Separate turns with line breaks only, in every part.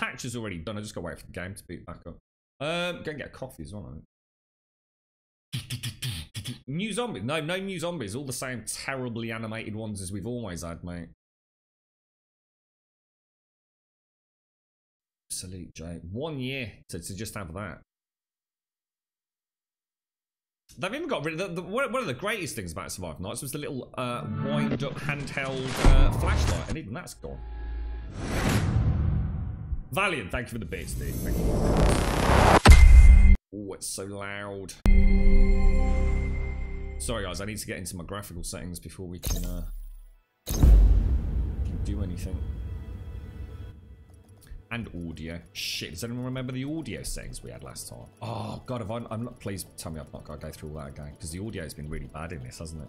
patch is already done. I just got to wait for the game to boot back up. Go and get a coffee as well, I think. New zombies? No new zombies. All the same terribly animated ones as we've always had, mate. Salute, Jay. 1 year to just have that. They've even got rid of one of the greatest things about Survive Nights was the little wind-up handheld flashlight, and even that's gone. Valiant, thank you for the bits, dude. Thank you. Oh, it's so loud. Sorry, guys, I need to get into my graphical settings before we can do anything. And audio. Shit, does anyone remember the audio settings we had last time? Oh, God, I'm not. Please tell me I've not got to go through all that again, because the audio has been really bad in this, hasn't it?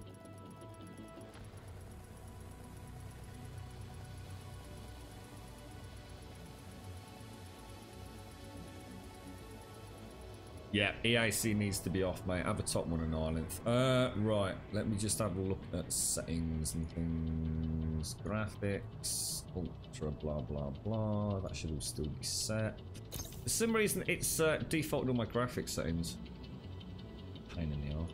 Yeah, EAC needs to be off, mate. Have a top one on Island. Right, let me just have a look at settings and things. Graphics, ultra, blah, blah, blah. That should all still be set. For some reason, it's defaulted on my graphics settings. Pain in the arse.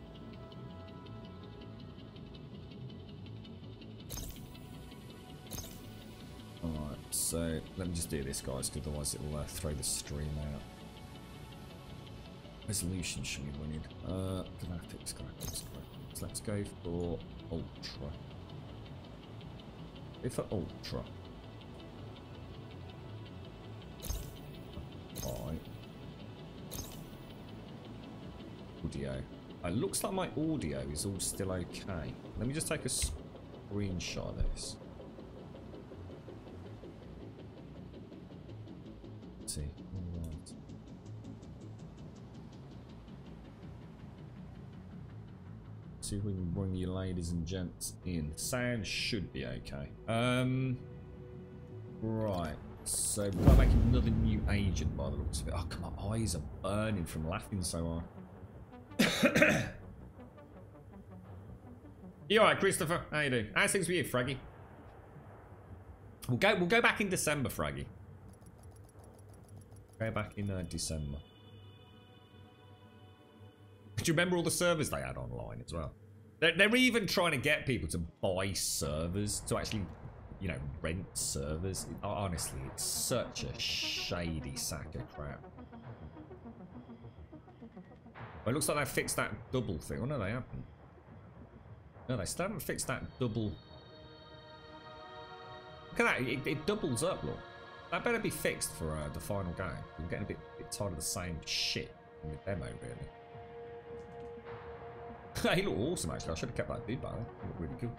Alright, so let me just do this, guys, because otherwise it will throw the stream out. Resolution should be winning. Graphics. Let's go for ultra. Go for ultra. Right. Audio. It looks like my audio is all still okay. Let me just take a screenshot of this. Let's see. Right. See if we can bring you ladies and gents in. Sound should be okay. Right. So we've got to make another new agent by the looks of it. Oh, come on. My eyes are burning from laughing so hard. You alright, Christopher? How you doing? How's things with you, Fraggy? We'll go back in December, Fraggy. Go back in December. Do you remember all the servers they had online as well? They're even trying to get people to buy servers, to actually, you know, rent servers. Honestly, it's such a shady sack of crap. Well, it looks like they fixed that double thing. Oh, no, they haven't. No, they still haven't fixed that double. Look at that. It doubles up, look. That better be fixed for the final game. I'm getting a bit tired of the same shit in the demo, really. He looked awesome, actually. I should have kept that dude back. He looked really cool.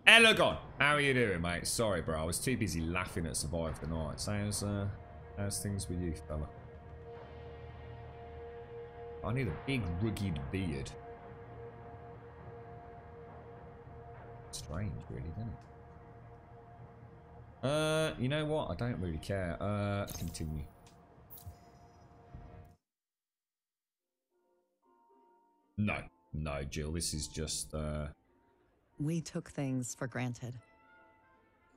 Elegant! How are you doing, mate? Sorry, bro. I was too busy laughing at Survive the Night. So how's things with you, fella? I need a big, rugged beard. Strange, really, isn't it? You know what? I don't really care. Continue. No, Jill, this is just,
We took things for granted.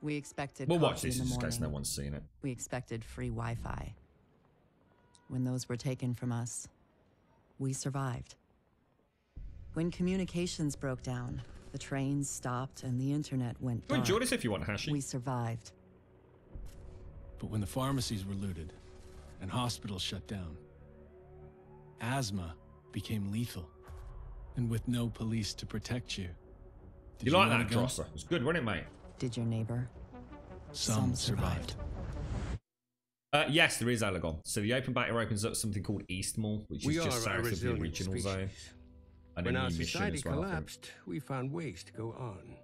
We expected
we'll watch
coffee
this
in the
just in case no
morning.
one's seen it.
We expected free Wi-Fi. When those were taken from us, we survived. When communications broke down, the trains stopped and the internet went dark.
Enjoy this if you want, Hashi.
We survived.
But when the pharmacies were looted and hospitals shut down, asthma became lethal. And with no police to protect you.
You like that, Drosser? It was good, wasn't it, mate?
Did your neighbor?
Some survived.
Yes, there is Alagon. So the open beta opens up something called East Mall, which is just south of the original zone. And
when
a
our
new mission
society
as well,
collapsed, we found ways to go on.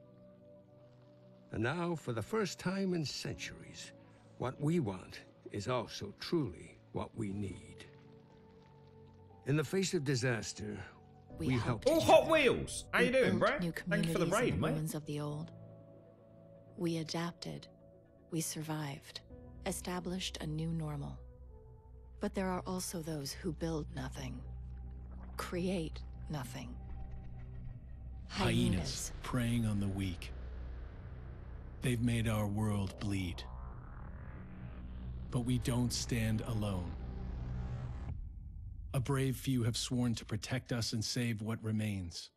And now, for the first time in centuries, what we want is also truly what we need. In the face of disaster, we helped.
Oh, Hot Wheels! How you doing,
built
bro?
New
Thank you for the
communities in
raid,
the
mate.
ruins of the old. We adapted. We survived. Established a new normal. But there are also those who build nothing. Create nothing.
Hyenas preying on the weak. They've made our world bleed. But we don't stand alone. A brave few have sworn to protect us and save what remains.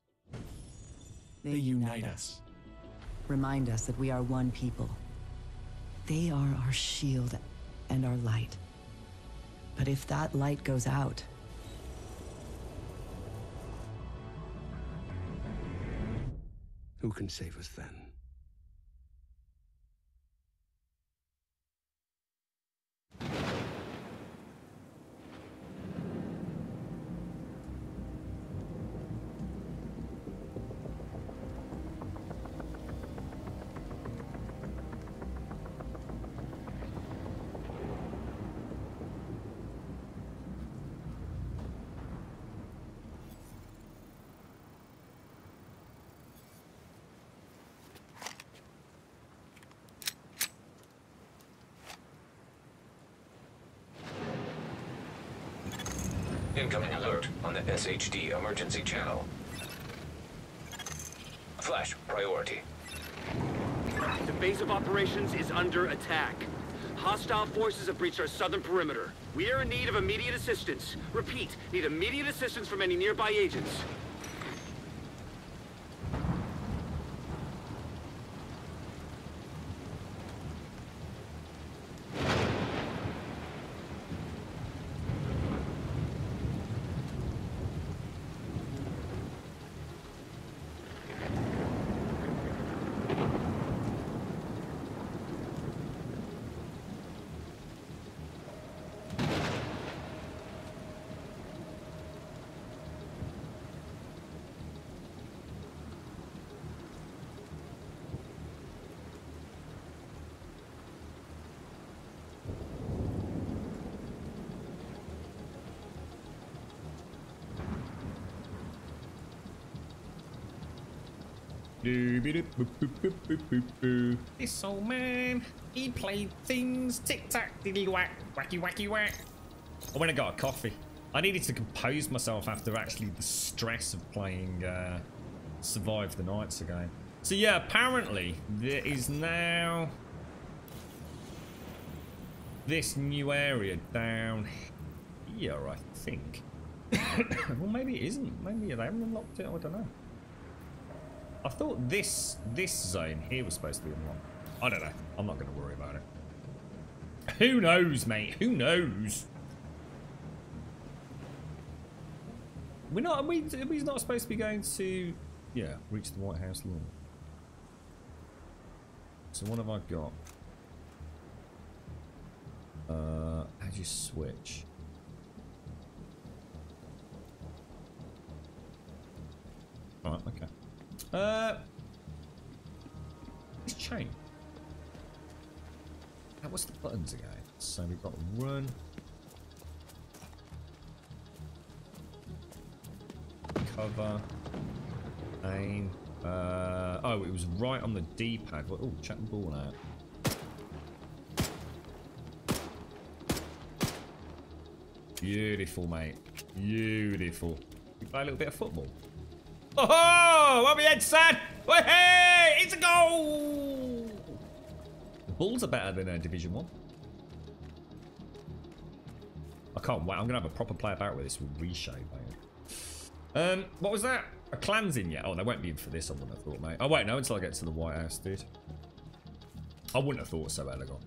They unite us.
Remind us that we are one people. They are our shield and our light. But if that light goes out,
Who can save us then?
Incoming alert on the SHD emergency channel. Flash priority.
The base of operations is under attack. Hostile forces have breached our southern perimeter. We are in need of immediate assistance. Repeat, need immediate assistance from any nearby agents.
This old man, he played things tic-tac, diddly-whack, wacky-wacky-whack. I went and got a coffee. I needed to compose myself after actually the stress of playing Survive the Nights again. So yeah, apparently there is now this new area down here, I think. Well, maybe it isn't. Maybe they haven't unlocked it. I don't know. I thought this zone here was supposed to be unlocked. I don't know. I'm not going to worry about it. Who knows, mate? Who knows? We're not. Are we not supposed to be going to? Yeah, reach the White House lawn. So what have I got? How do you switch? All right. Okay. Let's change. What's the buttons again? So we've got run, cover, aim. Oh, it was right on the D-pad. Oh, check the ball out. Beautiful, mate. Beautiful. We play a little bit of football. Oh, over your head, son! Hey, it's a goal! The Bulls are better than Division 1. I can't wait. I'm gonna have a proper play about with this with Reshape, mate. What was that? A clan's in yet? Oh, they won't be in for this. I wouldn't have thought, mate. I won't know until I get to the White House, dude. I wouldn't have thought so, Elegon.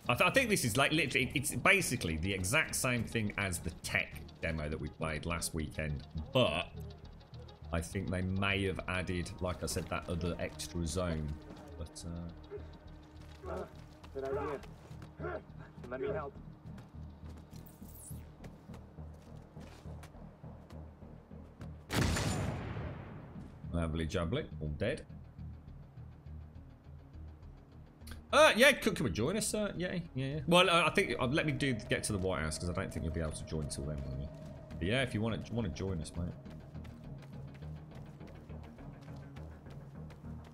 I think this is like literally. It's basically the exact same thing as the tech demo that we played last weekend, but I think they may have added, like I said, that other extra zone. But
Good idea. Let me help.
Ambly jubbly, all dead. Yeah, can we join us? Yeah. Well, I think let me get to the White House because I don't think you'll be able to join till then, will you? But yeah, if you want to join us, mate.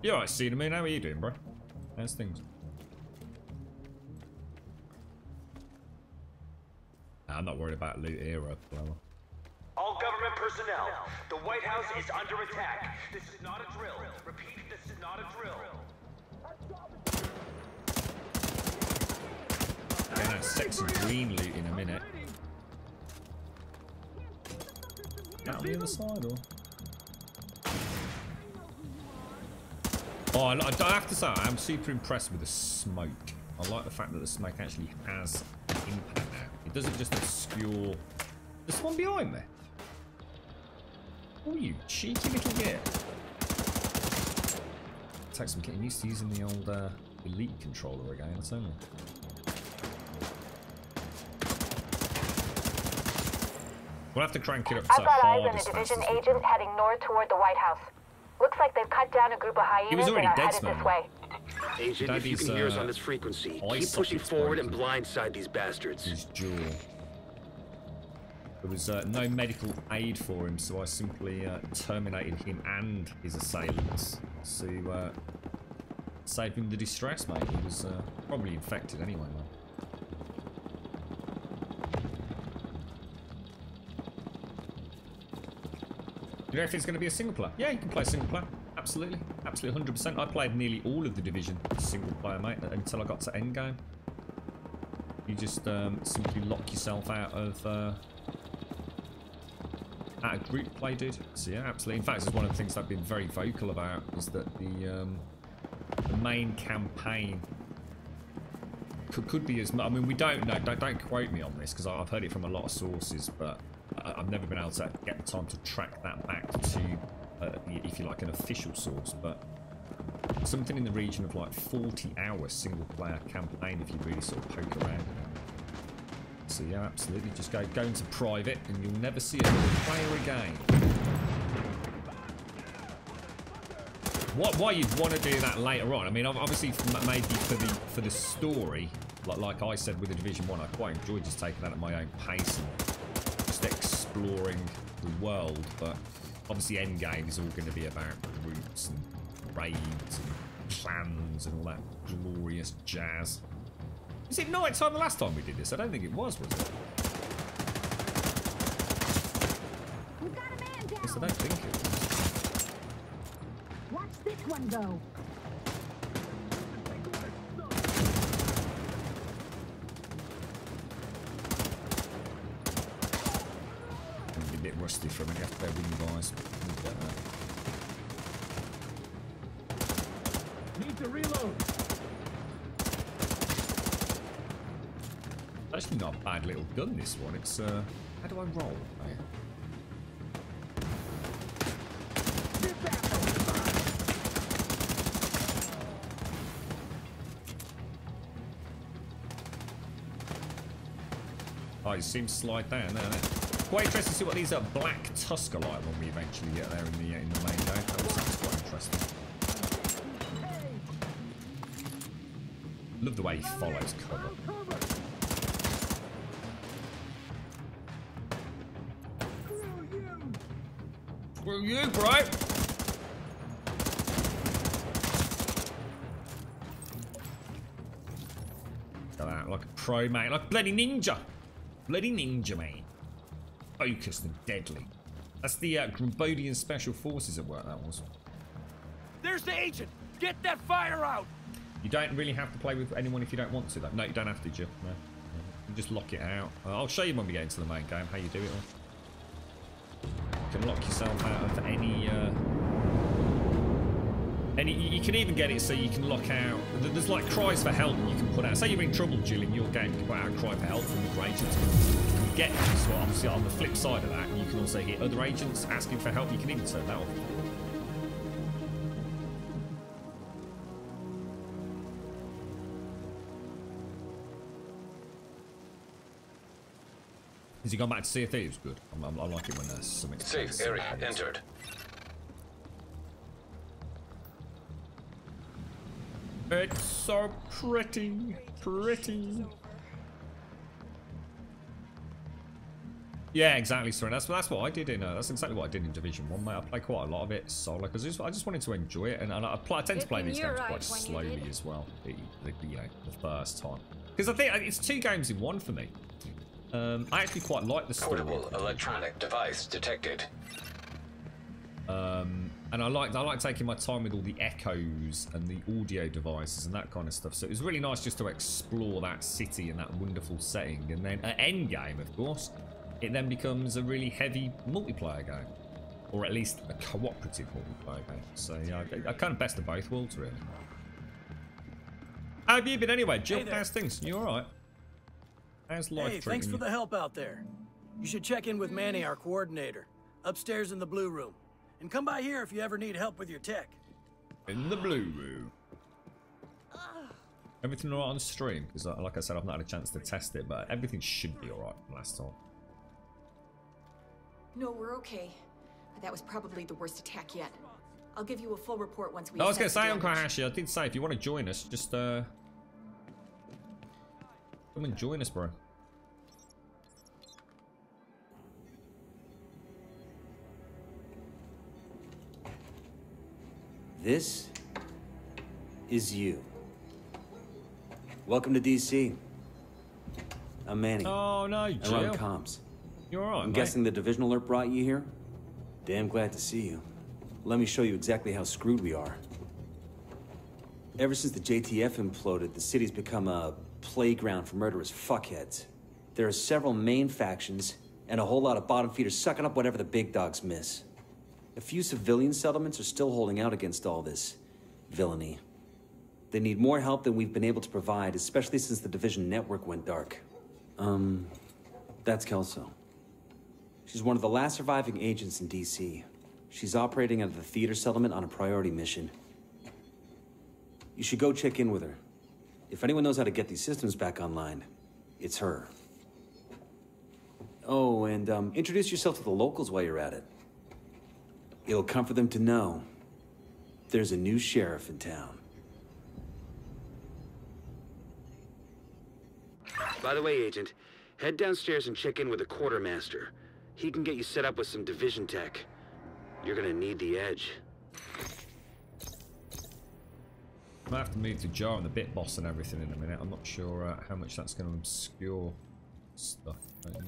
You alright, Cedarman? How are you doing, bro? How's things? Nah, I'm not worried about loot here, well.
All government personnel, the White House is under attack. This is not a drill. Repeat, this is not a drill.
Getting that sexy green loot in a minute. Out on the other side, or? Oh, I have to say, I'm super impressed with the smoke. I like the fact that the smoke actually has impact now. It doesn't just obscure. There's one behind me. Oh, you cheeky little git. Takes some getting used to using the old Elite controller again, it's only. We'll have to crank it up to
I've got eyes
hard
on
as
a
fast
division
as we
agent
can.
heading north toward the White House. Looks like they've cut down a group of hyenas
was
and
already
are
dead,
headed this
Snowman.
way.
Agent, if you can hear us on this frequency, keep pushing forward and blindside these bastards.
His jaw. There was no medical aid for him, so I simply terminated him and his assailants to save him the distress, mate. He was probably infected anyway, man. You know if it's going to be a single player? Yeah, you can play single player. Absolutely. Absolutely 100%. I played nearly all of the Division single player, mate, until I got to endgame. You just simply lock yourself out of group play, dude. So yeah, absolutely. In fact, it's one of the things I've been very vocal about is that the main campaign could be as much. I mean, we don't know. Don't quote me on this because I've heard it from a lot of sources, but I've never been able to get the time to track that back to, if you like, an official source. But something in the region of like 40-hour single-player campaign if you really sort of poke around. So yeah, absolutely. Just go into private, and you'll never see another player again. Why you'd want to do that later on? I mean, obviously maybe for the story, like I said with the Division 1, I quite enjoyed just taking that at my own pace and just exploring the world. But obviously, Endgame is all going to be about groups and raids and clans and all that glorious jazz. Is it night time the last time we did this? I don't think it was it?
We've got a man down.
Yes, I don't think it was.
Watch this one go.
It'll be a bit rusty for a minute after wing guys.
Need to reload.
Actually not a bad little gun, this one. It's how do I roll? Oh, you seem to slide down there. Quite interesting to see what these black tusk are like when we eventually get there in the main game. That sounds quite interesting. Love the way he follows cover. Screw you, bro! Look at that, like a pro, mate. Like bloody ninja. Bloody ninja, mate. Focused and deadly. That's the Grumbodian Special Forces at work, that was.
There's the agent! Get that fire out!
You don't really have to play with anyone if you don't want to, though. No, you don't have to, Jill. No. You just lock it out. I'll show you when we get into the main game how you do it all. You can lock yourself out of any you can even get it so you can lock out. There's like cries for help you can put out. Say you're in trouble, Jill, in your game, you can put out a cry for help from other agents. You can get this. So obviously on the flip side of that, you can also hear other agents asking for help. You can even turn that off. Has he gone back to Sea of Thieves? Good. I like it when there's something.
Safe area entered.
It's so pretty. Yeah, exactly, sorry. That's what I did in. That's exactly what I did in Division 1, mate. I played quite a lot of it solo because I just wanted to enjoy it, and I tend to play these games quite slowly as well. The first time, because I think it's 2 games in 1 for me. I actually quite like the story.
Portable electronic device detected.
And And I like taking my time with all the echoes and the audio devices and that kind of stuff. So it was really nice just to explore that city and that wonderful setting. And then at endgame, of course, it then becomes a really heavy multiplayer game. Or at least a cooperative multiplayer game. So yeah, I kind of best of both worlds, really. How have you been anyway, Jill?
Hey,
how's things? You alright? How's life treating
thanks for
you?
the help out there. You should check in with Manny, our coordinator, upstairs in the blue room. And come by here if you ever need help with your tech.
In the blue room. Everything alright on stream? Because like I said, I've not had a chance to test it, but everything should be alright from last time.
No, we're okay. That was probably the worst attack yet. I'll give you a full report once we...
I was going to
assess
say,
the
Uncle
damage.
Hashi, I did say if you want to join us, just come and join us, bro.
This is you. Welcome to DC. I'm Manny.
Oh no,
I
Jill.
run comms.
You're alright,
I'm
mate.
guessing the division alert brought you here? Damn glad to see you. Let me show you exactly how screwed we are. Ever since the JTF imploded, the city's become a playground for murderous fuckheads. There are several main factions, and a whole lot of bottom feeders sucking up whatever the big dogs miss. A few civilian settlements are still holding out against all this villainy. They need more help than we've been able to provide, especially since the division network went dark. That's Kelso. She's one of the last surviving agents in DC. She's operating out of the theater settlement on a priority mission. You should go check in with her. If anyone knows how to get these systems back online, it's her. Oh, and introduce yourself to the locals while you're at it. It'll comfort them to know there's a new sheriff in town.
By the way, Agent, head downstairs and check in with the quartermaster. He can get you set up with some division tech. You're gonna need the edge.
I might have to move to Jar and the Bit Boss and everything in a minute. I'm not sure how much that's going to obscure stuff. But yeah.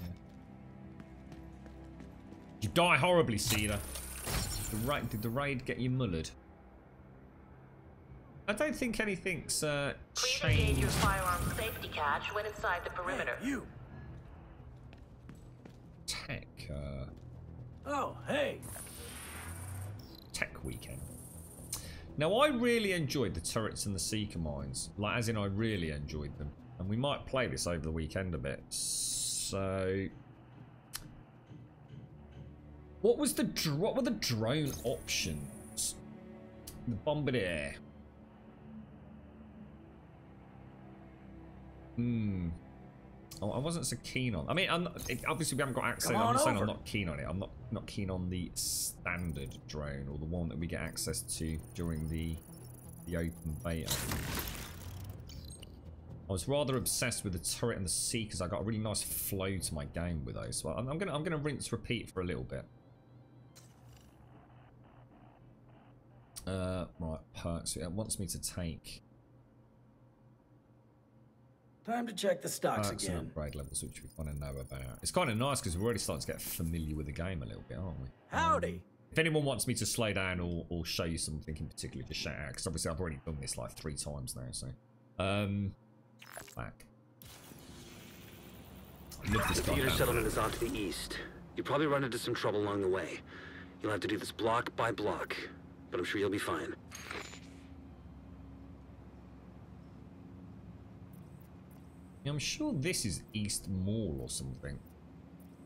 You die horribly, Cedar. Did the raid get you mullered? I don't think anything's
Please engage
changed.
your firearm safety catch when inside the perimeter.
Hey, you!
Tech,
Oh, hey!
Tech weekend. Now, I really enjoyed the turrets and the seeker mines. Like, as in, I really enjoyed them. And we might play this over the weekend a bit. So, what were the drone options? The Bombardier. Oh, I wasn't so keen on. I mean, obviously we haven't got access. I'm not saying I'm not keen on it. I'm not keen on the standard drone or the one that we get access to during the open beta. I was rather obsessed with the turret and the seekers. I got a really nice flow to my game with those. So I'm gonna rinse repeat for a little bit. Right, perks. It wants me to take.
Time to check the stocks
Perks and
again.
upgrade levels, which we want to know about. It's kind of nice because we're already starting to get familiar with the game a little bit, aren't we?
Howdy!
If anyone wants me to slow down or show you something in particular, just shout out. Because obviously I've already done this like 3 times now, so. Back. Love this
The theater
goddamn
settlement is off to the east. You'll probably run into some trouble along the way. You'll have to do this block by block, but I'm sure you'll be fine.
I'm sure this is East Mall or something.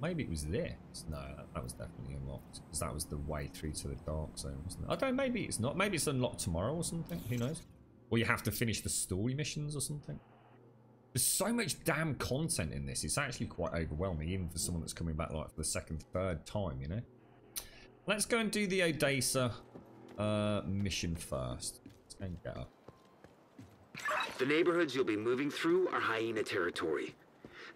Maybe it was this. No, that was definitely unlocked. Because that was the way through to the dark zone, wasn't it? I don't know, maybe it's not. Maybe it's unlocked tomorrow or something. Who knows? Or you have to finish the story missions or something. There's so much damn content in this. It's actually quite overwhelming, even for someone that's coming back like for the 2nd, 3rd time, you know? Let's go and do the Odessa mission first. Let's go and get up.
The neighborhoods you'll be moving through are hyena territory.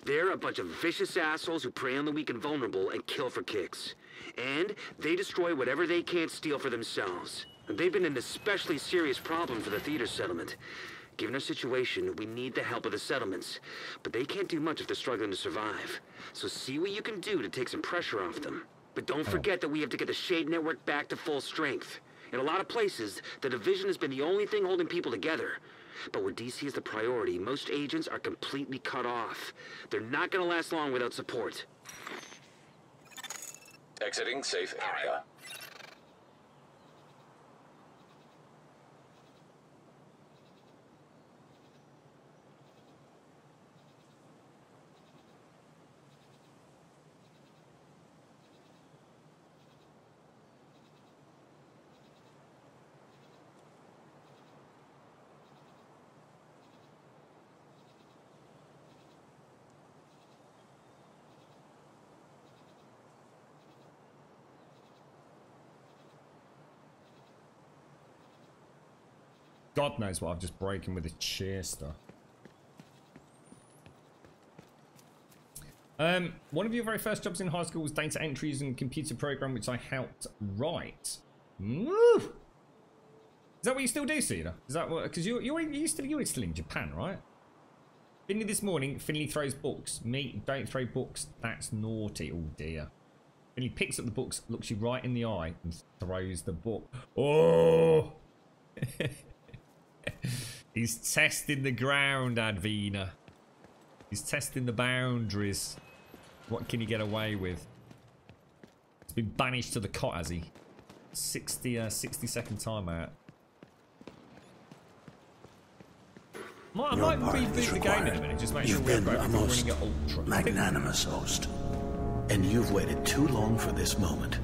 They're a bunch of vicious assholes who prey on the weak and vulnerable and kill for kicks. And they destroy whatever they can't steal for themselves. And they've been an especially serious problem for the theater settlement. Given our situation, we need the help of the settlements. But they can't do much if they're struggling to survive. So see what you can do to take some pressure off them. But don't forget that we have to get the Shade Network back to full strength. In a lot of places, the division has been the only thing holding people together. But when DC is the priority, most agents are completely cut off. They're not gonna last long without support.
Exiting safe area.
God knows what I've just broken with a Chester. One of your very first jobs in high school was data entries and computer program, which I helped write. Woo! Is that what you still do, Cedar? Is that what? Because you're still in Japan, right? Finley this morning. Finley throws books. Me, don't throw books. That's naughty. Oh dear. Finley picks up the books, looks you right in the eye, and throws the book. Oh! He's testing the ground, Advina. He's testing the boundaries. What can he get away with? He's been banished to the cot, has he? 60-second timeout. I might reboot the game in a minute. Just make sure we're running at ultra.
Magnanimous host, and you've waited too long for this moment.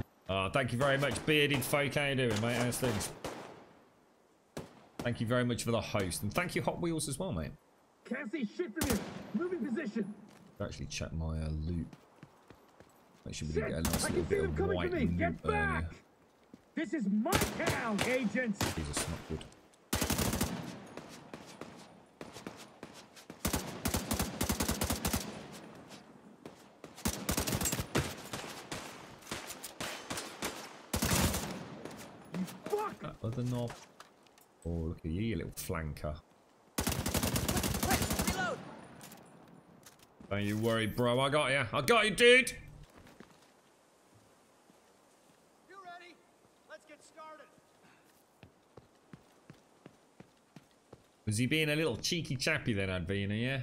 Thank you very much, bearded folk. How you doing, mate? How's things? Thank you very much for the host, and thank you Hot Wheels as well, mate.
Can't see shit from here. Moving position.
I'll actually check my loot. Make sure we didn't get a nice little bit of white loot
Get back!
earlier.
This is my town, agents.
Jesus, not good. That other knob. Oh, look at you little flanker.
Reload.
Don't you worry, bro. I got you. I got you, dude.
You ready? Let's get started.
Was he being a little cheeky chappy then, Advina, yeah?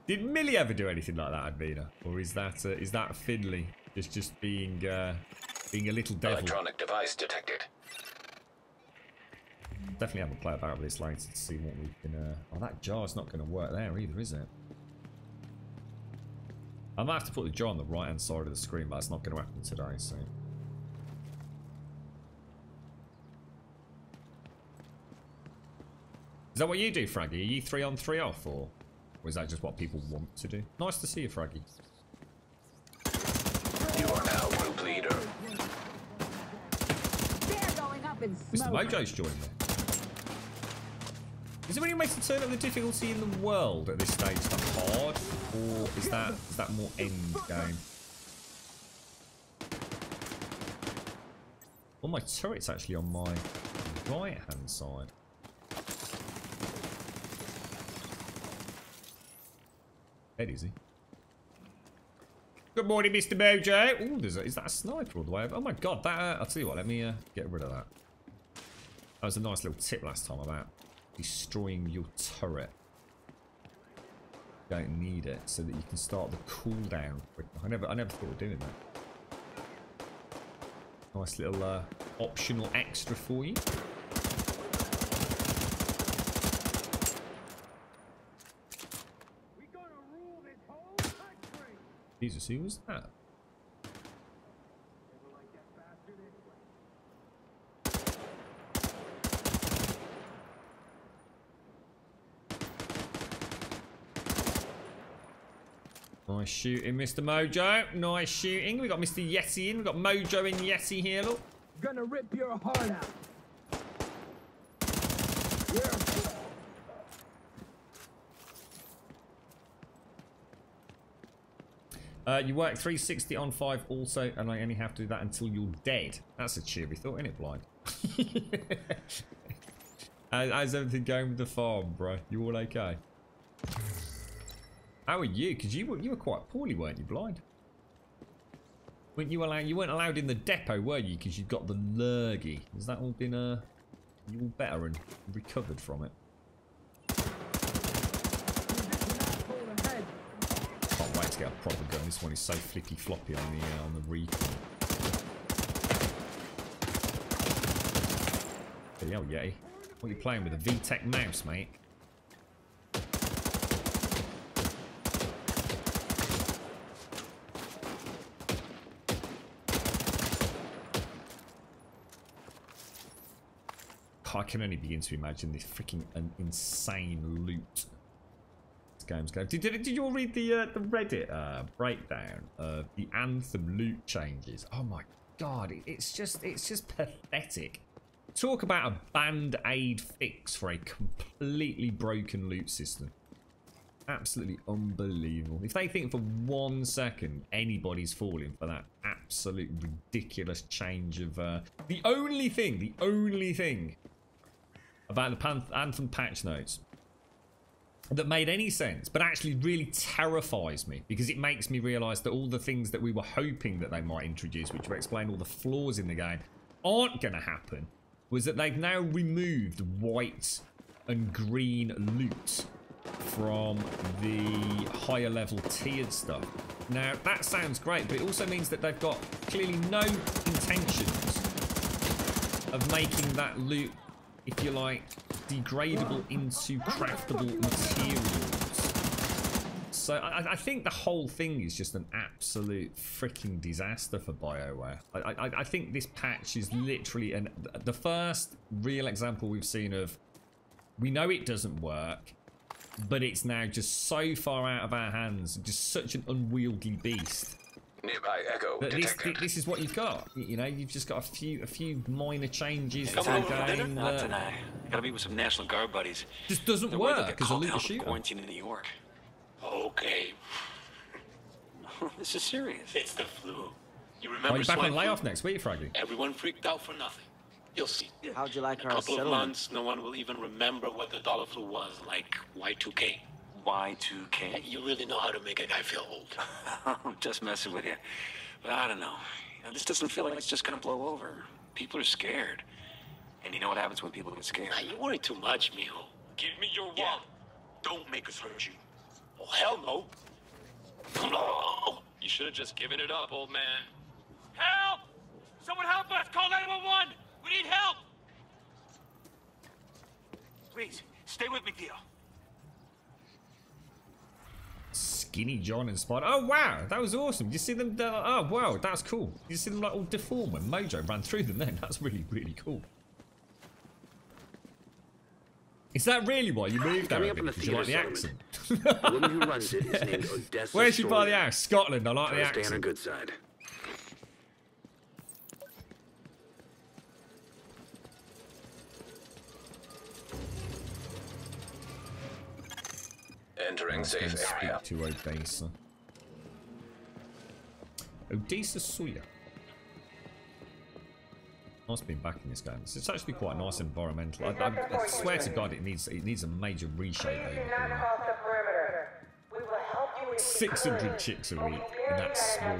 Did Millie ever do anything like that, Advina? Or is that Finley just being a little devil?
Electronic device detected.
Definitely have a play about with this later to see what we can. Oh, that jar's not going to work there either, is it? I might have to put the jar on the right-hand side of the screen, but it's not going to happen today. So. Is that what you do, Fraggy? Are you 3 on 3 off, or is that just what people want to do? Nice to see you, Fraggy.
You are now group leader.
They're going up in
Mr.
smoke.
Mojo's joined me. Is there any way to turn up the difficulty in the world at this stage to hard, or is that more end game? Well, my turret's actually on my right hand side. Dead easy. Good morning, Mr. Mojo. Ooh, is that a sniper all the way over? Oh my god, that I'll tell you what, let me get rid of that. That was a nice little tip last time about destroying your turret. You don't need it so that you can start the cooldown. I never thought of doing that. Nice little optional extra for you. Jesus, who was that? Nice shooting, Mr. Mojo. Nice shooting. We got Mr. Yeti in. We got Mojo and Yeti here. Look.
Gonna rip your heart out.
You work 360 on 5 also, and I only have to do that until you're dead. That's a cheery thought, isn't it, Blind? How's everything going with the farm, bro? You all okay? How are you? Because you were quite poorly, weren't you, Blind? You weren't allowed in the depot, were you? Because you've got the lurgy. Has that all been you all better and recovered from it? Can't wait to get a proper gun. This one is so flippy floppy on the recon. Hey, yo, Yeti. What are you playing with? A VTech mouse, mate? I can only begin to imagine this freaking insane loot this game's going. Did you all read the Reddit breakdown of the Anthem loot changes? Oh my god, it's just pathetic. Talk about a band-aid fix for a completely broken loot system. Absolutely unbelievable. If they think for 1 second anybody's falling for that absolute ridiculous change of the only thing about the Anthem patch notes that made any sense, but actually really terrifies me, because it makes me realise that all the things that we were hoping that they might introduce, which would explain all the flaws in the game, aren't going to happen, was that they've now removed white and green loot from the higher level tiered stuff. Now, that sounds great, but it also means that they've got clearly no intentions of making that loot, if you like, degradable into craftable materials. So I think the whole thing is just an absolute freaking disaster for BioWare. I think this patch is literally the first real example we've seen of, we know it doesn't work, but it's now just so far out of our hands, just such an unwieldy beast.
Nearby Echo detected.
This is what you've got. You know, you've just got a few minor changes to
Come
the
on for dinner?
game.
Not tonight. Gotta meet with some National Guard buddies.
Just doesn't
They're worried they'll
work
get
as a
called
loot
down for
shooter.
quarantine in New York. Okay. This is serious.
It's the flu. You
Are
remember
you back on
swine flu?
layoff next week, Fraggy?
Everyone freaked out for nothing. You'll see.
How'd you like
In a
our
couple of
settlement?
months, no one will even remember what the dollar flu was, like Y2K.
Y2K.
You really know how to make a guy feel old.
I'm just messing with you. But I don't know. This doesn't feel like it's just gonna blow over. People are scared. And you know what happens when people get scared?
Now, you worry too much, mijo. Give me your wallet. Don't make us hurt you. Oh, hell no. No. You should have just given it up, old man. Help! Someone help us! Call 911! We need help! Please, stay with me, Theo.
Skinny John and Spider. Oh wow, that was awesome. You see them? Oh wow, that's cool. You see them like all deformed when Mojo ran through them. Then that's really cool. Is that really why you moved there? Because you like the accent.
The woman who runs it is named Odessa.
Where'd you buy the house? Scotland. I like the
Try to stay on her
accent.
good side.
Entering safe area.
Speak to Odessa. Odessa Suya. Nice being back in this game. It's actually quite nice environmental. I swear to God, it needs a major reshape over here. 600 chicks a week, and that's small.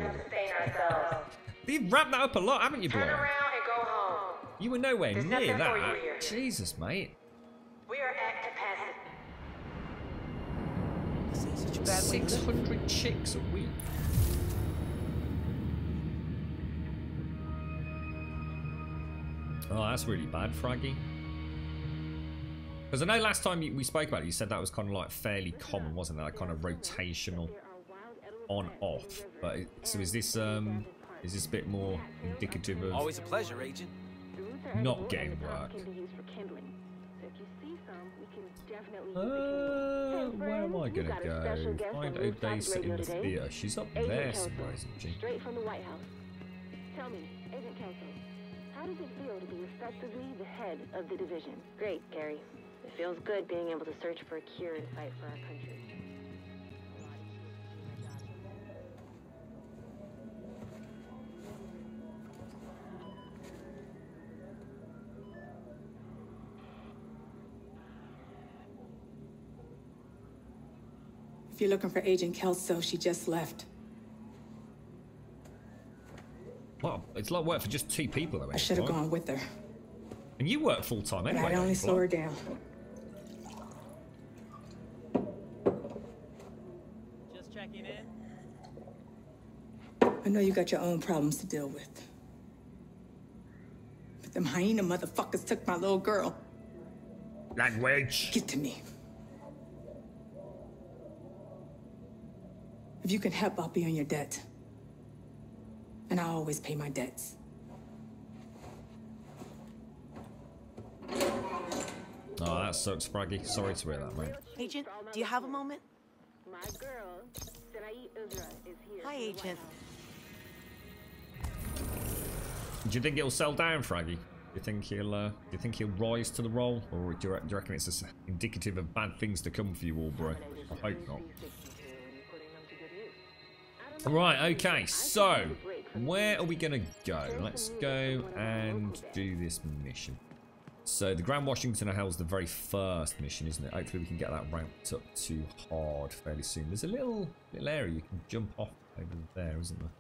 You've wrapped that up a lot, haven't you, Blair? You were nowhere near that. Jesus, mate.
We are at capacity.
600 chicks a week. Oh, that's really bad, Fraggy. Because I know last time we spoke about it, you said that was kind of like fairly common, wasn't it? Like kind of rotational on-off. But so is this a bit more indicative of
Always a pleasure, Agent.
not getting work? Where am I gonna go? Find Odessa in the theatre. She's up there somewhere, isn't she?
Straight from the White House. Tell me, Agent Kelso, how does it feel to be effectively the head of the division? Great, Gary. It feels good being able to search for a cure and fight for our country.
If you're looking for Agent Kelso, she just left.
It's a lot of work for just 2 people, though.
I should have gone with her.
And you work full time anyway.
But I'd only slow her down.
Just checking in.
I know you got your own problems to deal with. But them hyena motherfuckers took my little girl.
Language.
Get to me. If you can help, I'll be on your debt. And I always pay my debts.
Oh, that sucks, Fraggy. Sorry to hear that, mate.
Agent, do you have a moment?
My girl, Sarai Uzra, is here.
Hi, Agent.
Do you think it'll sell down, Fraggy? Do you think he'll rise to the role, or do you reckon it's indicative of bad things to come for you all, bro? I hope not. Right, okay, so where are we gonna go? Let's go and do this mission. So the Grand Washington Hell's the very first mission, isn't it? Hopefully we can get that ramped up to hard fairly soon. There's a little area you can jump off over there, isn't there?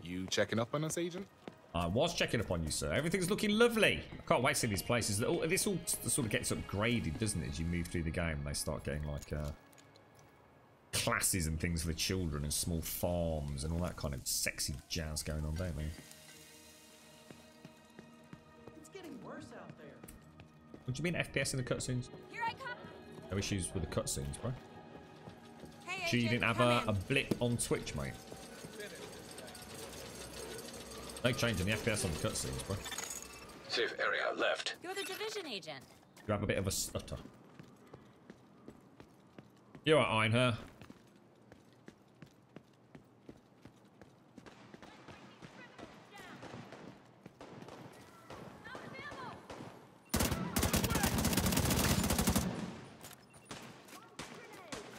You checking up on us, Agent?
I was checking up on you, sir. Everything's looking lovely. I can't wait to see these places. This all sort of gets upgraded, doesn't it, as you move through the game? They start getting like classes and things for the children and small farms and all that kind of sexy jazz going on, don't they?
It's getting worse out there.
What do you mean FPS in the cutscenes?
Here I come.
No issues with the cutscenes, bro.
Hey,
Sure you didn't have a blip on Twitch, mate? No change in the FPS on the cutscenes, bro.
Safe area left.
You're the division agent.
You have a bit of a stutter. You're right, Einher.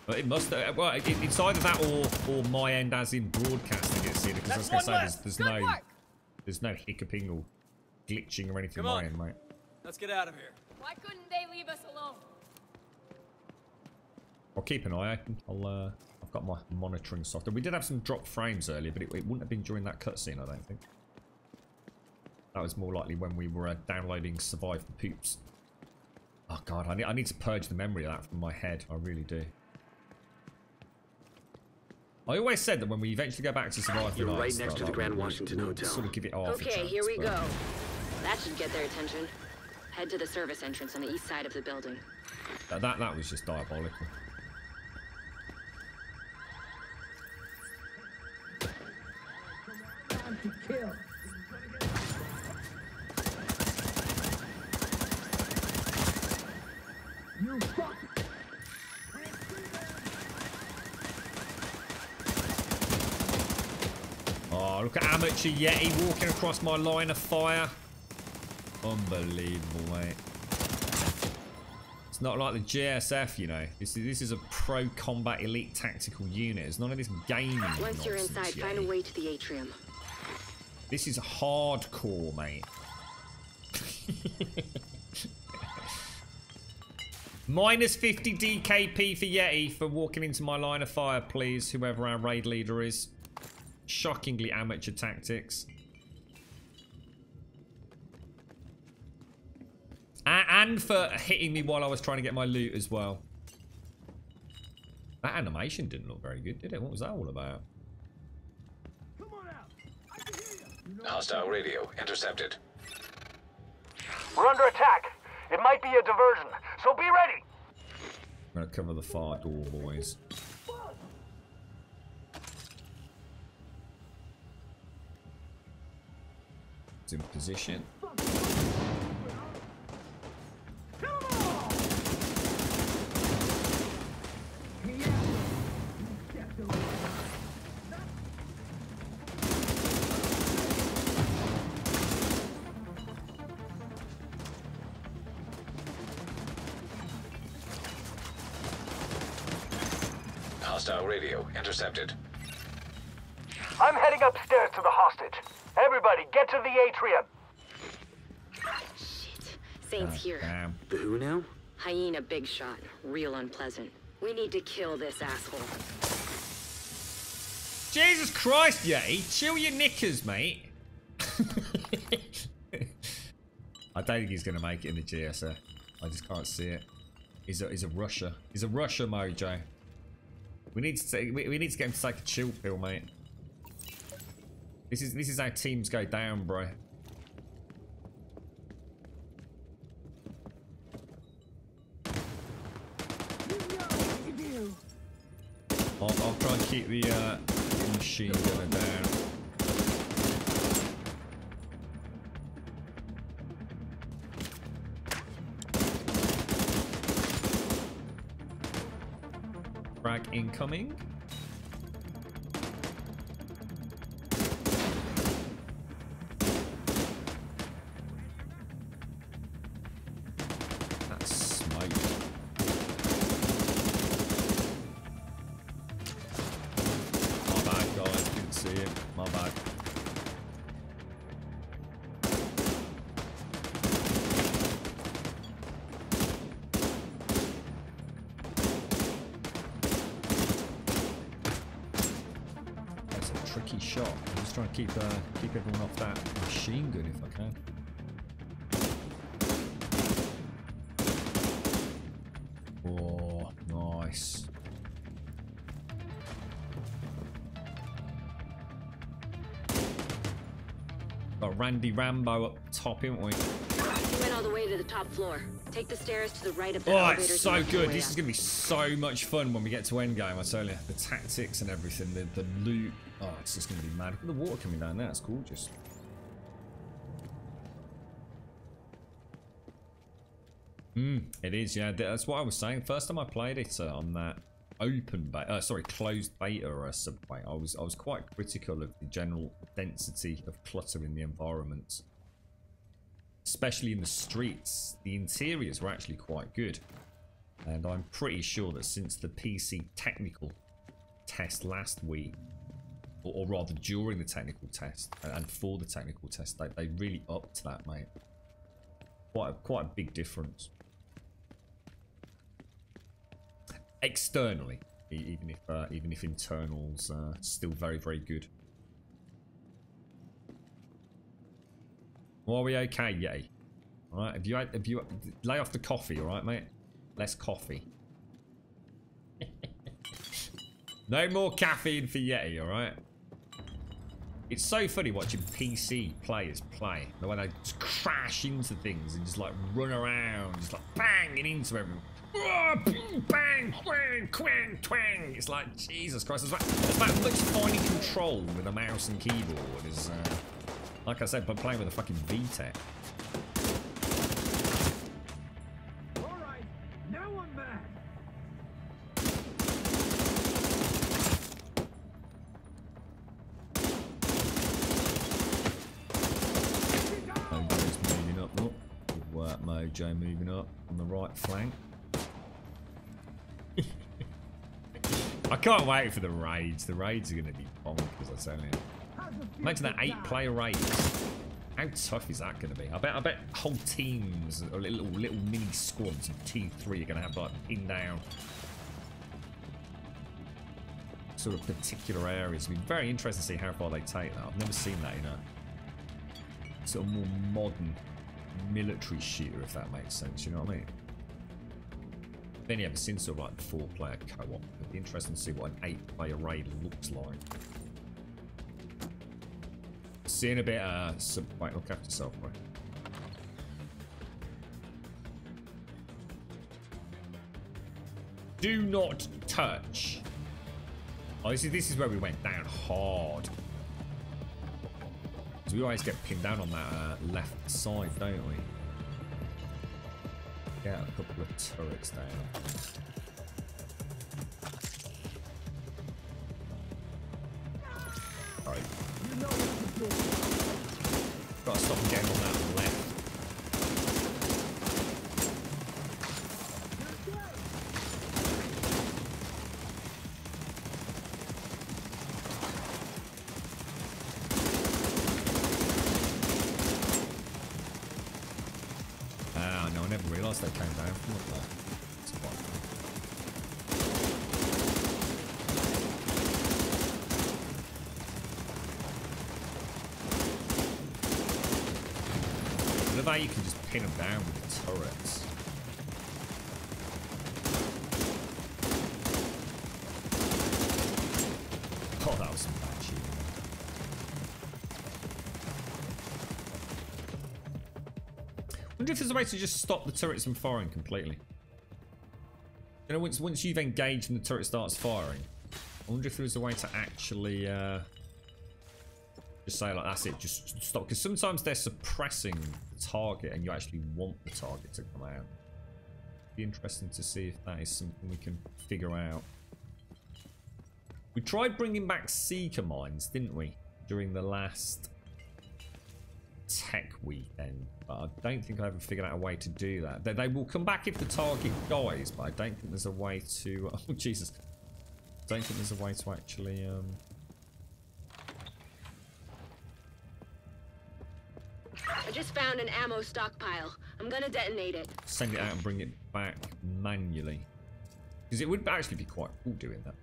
But it must. Well, it's either that or my end, as in broadcasting it, see, because I was going to say there's no hiccuping or glitching or anything on my end, mate.
Let's get out of here.
Why couldn't they leave us alone?
I'll keep an eye open. I've got my monitoring software. We did have some drop frames earlier, but it wouldn't have been during that cutscene, I don't think. That was more likely when we were downloading Survive the Poops. Oh god, I need to purge the memory of that from my head. I really do. I always said that when we eventually go back to Survive the Night,
right next to the Grand Washington Hotel.
Sort of give it half a
Okay,
chance,
here we
but-
go. That should get their attention. Head to the service entrance on the east side of the building.
That was just diabolical.
Time to kill. You fuck.
Oh, look at amateur Yeti walking across my line of fire. Unbelievable, mate. It's not like the GSF, you know. This is a pro combat elite tactical unit. It's none of this gaming
Once you're
nonsense,
inside, find a
Yeti.
way to the atrium.
This is hardcore, mate. Minus 50 DKP for Yeti for walking into my line of fire, please, whoever our raid leader is. Shockingly amateur tactics. And for hitting me while I was trying to get my loot as well. That animation didn't look very good, did it? What was that all about?
Hostile radio intercepted.
We're under attack. It might be a diversion, so be ready.
I'm gonna cover the far door, boys. It's in position.
Hostile radio intercepted.
I'm heading upstairs to the hostage. Everybody, get to the atrium.
Saints here.
Damn.
The who now?
Hyena big shot. Real unpleasant. We need to kill this asshole.
Jesus Christ, Yeti. Chill your knickers, mate. I don't think he's going to make it in the GSF. I just can't see it. He's a rusher. He's a rusher, Mojo. We need to get him to take a chill pill, mate. This is how teams go down, bro. I'll try and keep the machine gunner down. Frag incoming. That's smoke. My bad, guys. Didn't see it. My bad. Tricky shot. I'm just trying to keep everyone off that machine gun if I can. Oh, nice. Got Randy Rambo up top, haven't we?
You went all the way to the top floor. Take the stairs to the right of the
Oh,
elevator.
it's so good. This is going to be so much fun when we get to endgame, I tell you. The tactics and everything, the loot. Oh, it's just going to be mad. Look at the water coming down there. It's gorgeous. It is, yeah. That's what I was saying. First time I played it on that open beta, closed beta subway, I was quite critical of the general density of clutter in the environment. Especially in the streets. The interiors were actually quite good. And I'm pretty sure that since the PC technical test last week, or rather during the technical test and for the technical test, they really upped that, mate. Quite a big difference. Externally, even if internals are still very, very good. Well, are we okay, Yay? Alright, have you lay off the coffee, alright, mate? Less coffee. No more caffeine for Yeti, alright? It's so funny watching PC players play. The way they just crash into things and just like run around, just like banging into everyone. Bang, twang, twang, twang. It's like, Jesus Christ, there's about much finding control with a mouse and keyboard as, like I said, but playing with a fucking VTech.
Alright, now I'm back.
Mojo's moving up. Oh, good work, Mojo moving up on the right flank. I can't wait for the raids. The raids are going to be bonkers, I tell you. Imagine that 8-player raid. How tough is that going to be? I bet whole teams or little mini squads of T3 are going to have like pinned down sort of particular areas. It'll be very interesting to see how far they take that. I've never seen that in a sort of more modern military shooter, if that makes sense. You know what I mean? I've only ever seen sort of like 4-player co-op. It'd be interesting to see what an 8-player raid looks like. See you in a bit, wait, look after yourself, bro. Do not touch. Oh, this is where we went down hard. Because we always get pinned down on that left side, don't we? Get a couple of turrets down. Right. Gotta stop them getting on that left. Ah, no, I never realised they came down from up there. It's quite cool. I love how you can just pin them down with the turrets. Oh, that was some bad shooting. I wonder if there's a way to just stop the turrets from firing completely. You know, once you've engaged and the turret starts firing, I wonder if there's a way to actually just say like, that's it, just stop. Because sometimes they're suppressing the target and you actually want the target to come out. It'd be interesting to see if that is something we can figure out. We tried bringing back Seeker mines, didn't we? During the last tech weekend. But I don't think I ever figured out a way to do that. They will come back if the target dies, but I don't think there's a way to... Oh, Jesus. I don't think there's a way to actually...
I just found an ammo stockpile. I'm gonna detonate it.
Send it out and bring it back manually. Because it would actually be quite cool doing that.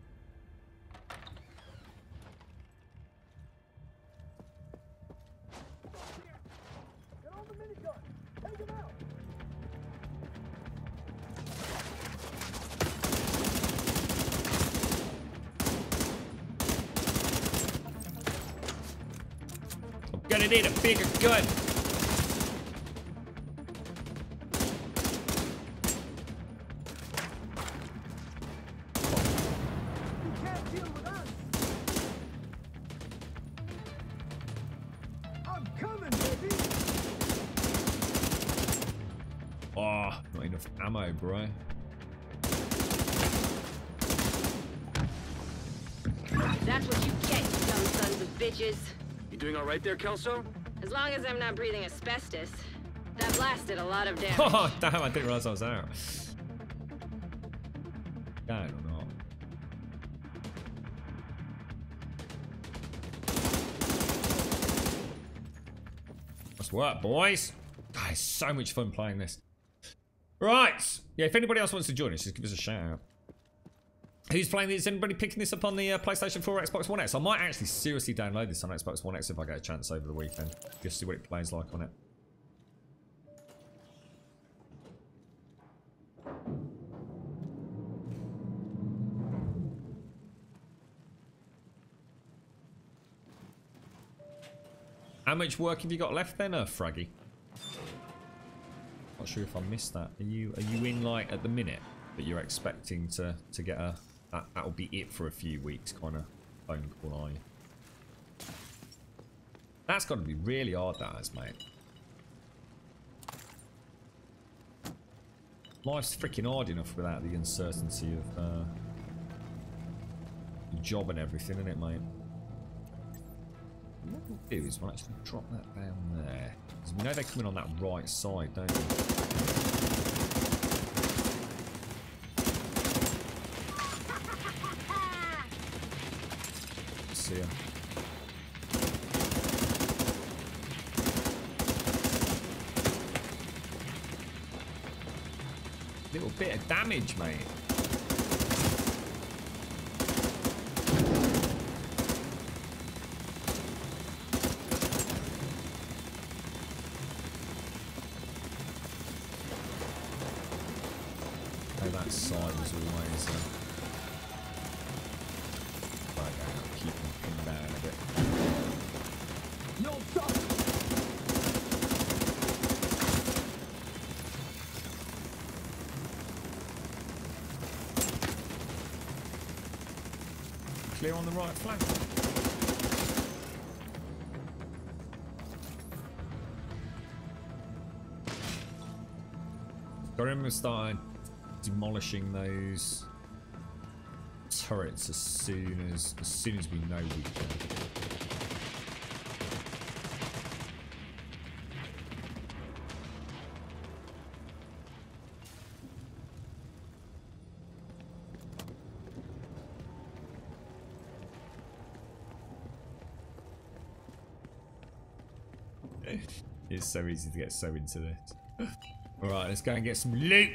Gonna need a bigger gun.
I'm coming, baby.
Oh, not enough ammo, bro.
That's what you get, you dumb sons of bitches.
You doing all right there, Kelso?
As long as I'm not breathing asbestos. That blast did a lot of damage.
Oh, damn, I didn't realize I was out. I don't know. Nice work, boys. God, it's so much fun playing this. Right. Yeah, if anybody else wants to join us, just give us a shout out. Who's playing this? Is anybody picking this up on the PlayStation 4 or Xbox One X? I might actually seriously download this on Xbox One X if I get a chance over the weekend. Just see what it plays like on it. How much work have you got left then, Fraggy? Not sure if I missed that. Are you in like at the minute that you're expecting to get a that'll be it for a few weeks kind of phone call, are you? That's got to be really hard, that is, mate. Life's freaking hard enough without the uncertainty of the job and everything, isn't it, mate? What we'll do is we'll actually drop that down there. Because we know they're coming on that right side, don't we? See ya. Little bit of damage, mate. That side was always keep them pinned down a bit.
No, stop.
Clear on the right flank. Got him started demolishing those turrets as soon as we know we can. It's so easy to get so into this. Alright, let's go and get some loot.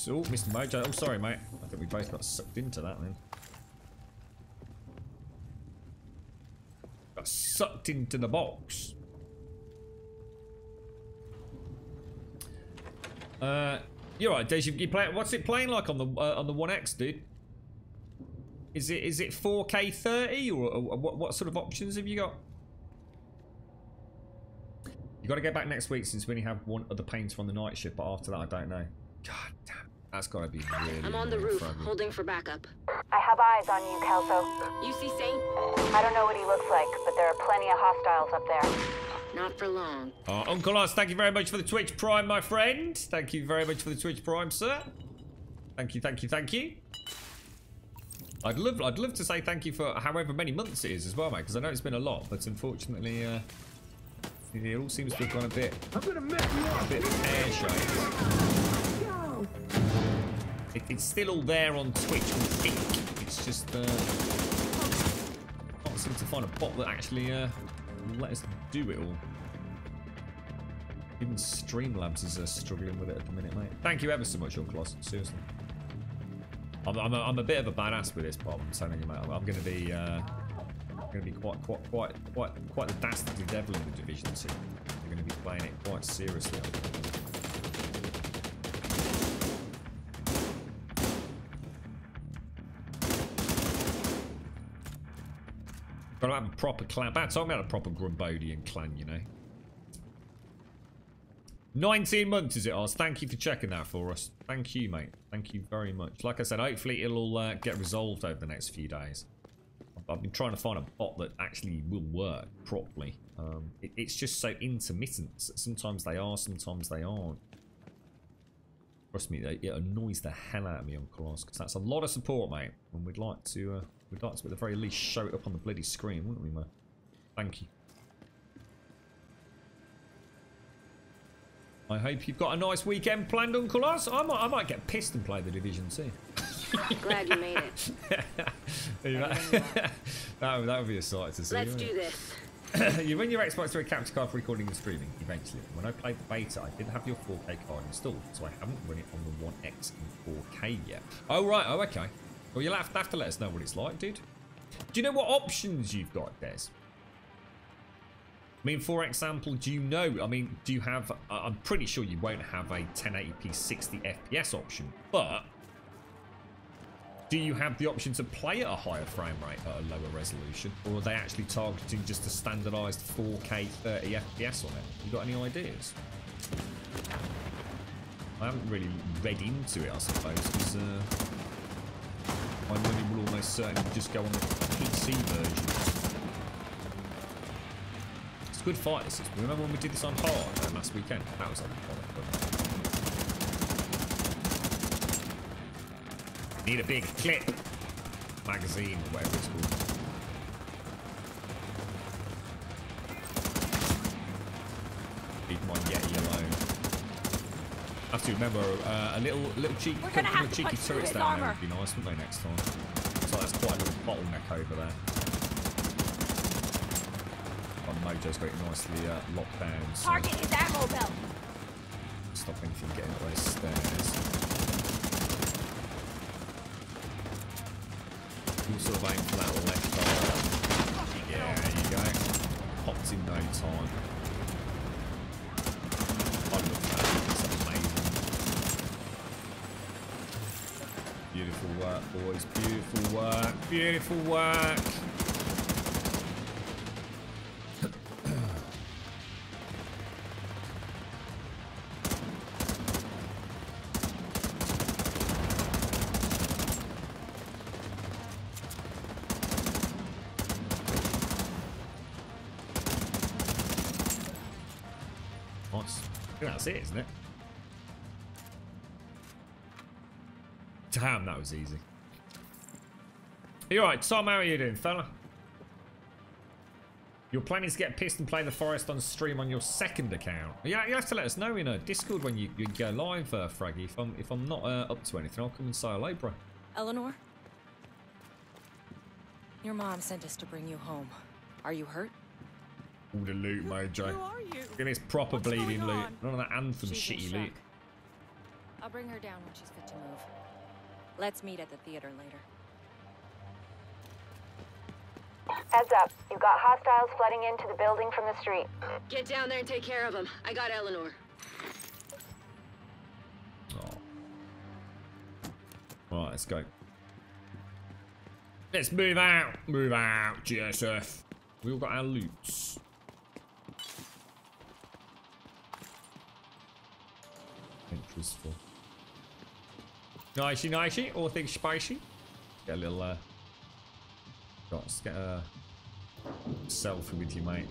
Oh, Mr. Mojo. Oh, sorry, mate. I think we both got sucked into that then. Got sucked into the box. You're right, Dej. You play. What's it playing like on the 1X, dude? Is it 4K 30 or what sort of options have you got? You got to get back next week since we only have one other painter on the night shift, but after that, I don't know. God damn, that's got to be really.
I'm on the roof, holding for backup.
I have eyes on you, Kelso.
You see Saint?
I don't know what he looks like, but there are plenty of hostiles up there.
Not for long.
Uncle Oz, thank you very much for the Twitch Prime, my friend. Thank you very much for the Twitch Prime, sir. Thank you, thank you, thank you. I'd love to say thank you for however many months it is as well, mate, because I know it's been a lot, but unfortunately, it all seems to have gone a bit pear-shaped. It's still all there on Twitch, we think. It's just can't seem to find a bot that actually will let us do it all. Even Streamlabs is struggling with it at the minute, mate. Thank you ever so much, Uncle Oz. Seriously. I'm a bit of a badass with this Bob, I'm telling you, mate. I'm going to be quite the dastardly devil in the Division 2. I'm going to be playing it quite seriously. Got to have a proper clan. Bad time we had a proper Grumbodian clan, you know. 19 months is it, Oz? Thank you for checking that for us. Thank you, mate. Thank you very much. Like I said, hopefully it'll all get resolved over the next few days. I've been trying to find a bot that actually will work properly. It's just so intermittent. Sometimes they are, sometimes they aren't. Trust me, it annoys the hell out of me, Uncle Oz, because that's a lot of support, mate. And we'd like to at the very least show it up on the bloody screen, wouldn't we, mate? Thank you. I hope you've got a nice weekend planned, Uncle Oz. I might get pissed and play the Division 2.
Glad you made it.
that would be a sight to see.
Let's do this.
You run your Xbox through a capture card for recording and streaming, eventually. When I played the beta, I didn't have your 4K card installed, so I haven't run it on the 1X in 4K yet. Oh, right. Oh, okay. Well, you'll have to let us know what it's like, dude. Do you know what options you've got, Des? I mean, for example, do you know, I mean, do you have, I'm pretty sure you won't have a 1080p 60 FPS option, but do you have the option to play at a higher frame rate at a lower resolution, or are they actually targeting just a standardized 4K 30 FPS on it? You got any ideas? I haven't really read into it, I suppose, because my money will almost certainly just go on the PC version. Good fight this is. Remember when we did this on hard last weekend? That was on hard. Need a big clip magazine or whatever it's called. Leave my Yeti alone. I have to remember a little cheeky turrets down there would be nice, wouldn't they, next time? So that's quite a little bottleneck over there. Mojo's got it nicely locked down. So
target is ammo belt.
Stop anything getting up those stairs. You sort of aim for that left arm. Yeah, there you go. Popped in no time. I love that. It's amazing. Beautiful work, boys. Beautiful work. Beautiful work. That's it, isn't it? Damn, that was easy. You alright, Tom? How are you doing, fella? Your plan is to get pissed and play the forest on stream on your second account. Yeah, you have to let us know in Discord when you go live, Fraggy. If I'm not up to anything, I'll come and say hello, bro.
Eleanor? Your mom sent us to bring you home. Are you hurt?
All the loot, Mojo.
Who are you?
Look at this proper bleeding loot. None of that Anthem
She's in
shitty
shock.
loot.
I'll bring her down when she's fit to move. Let's meet at the theater later.
Heads up. You've got hostiles flooding into the building from the street.
Get down there and take care of them. I got Eleanor.
Right, let's go. Let's move out. Move out, GSF. We all got our loots. Entries for. Nicey, nicey. All things spicy. Get a little, let's get a selfie with you, mate.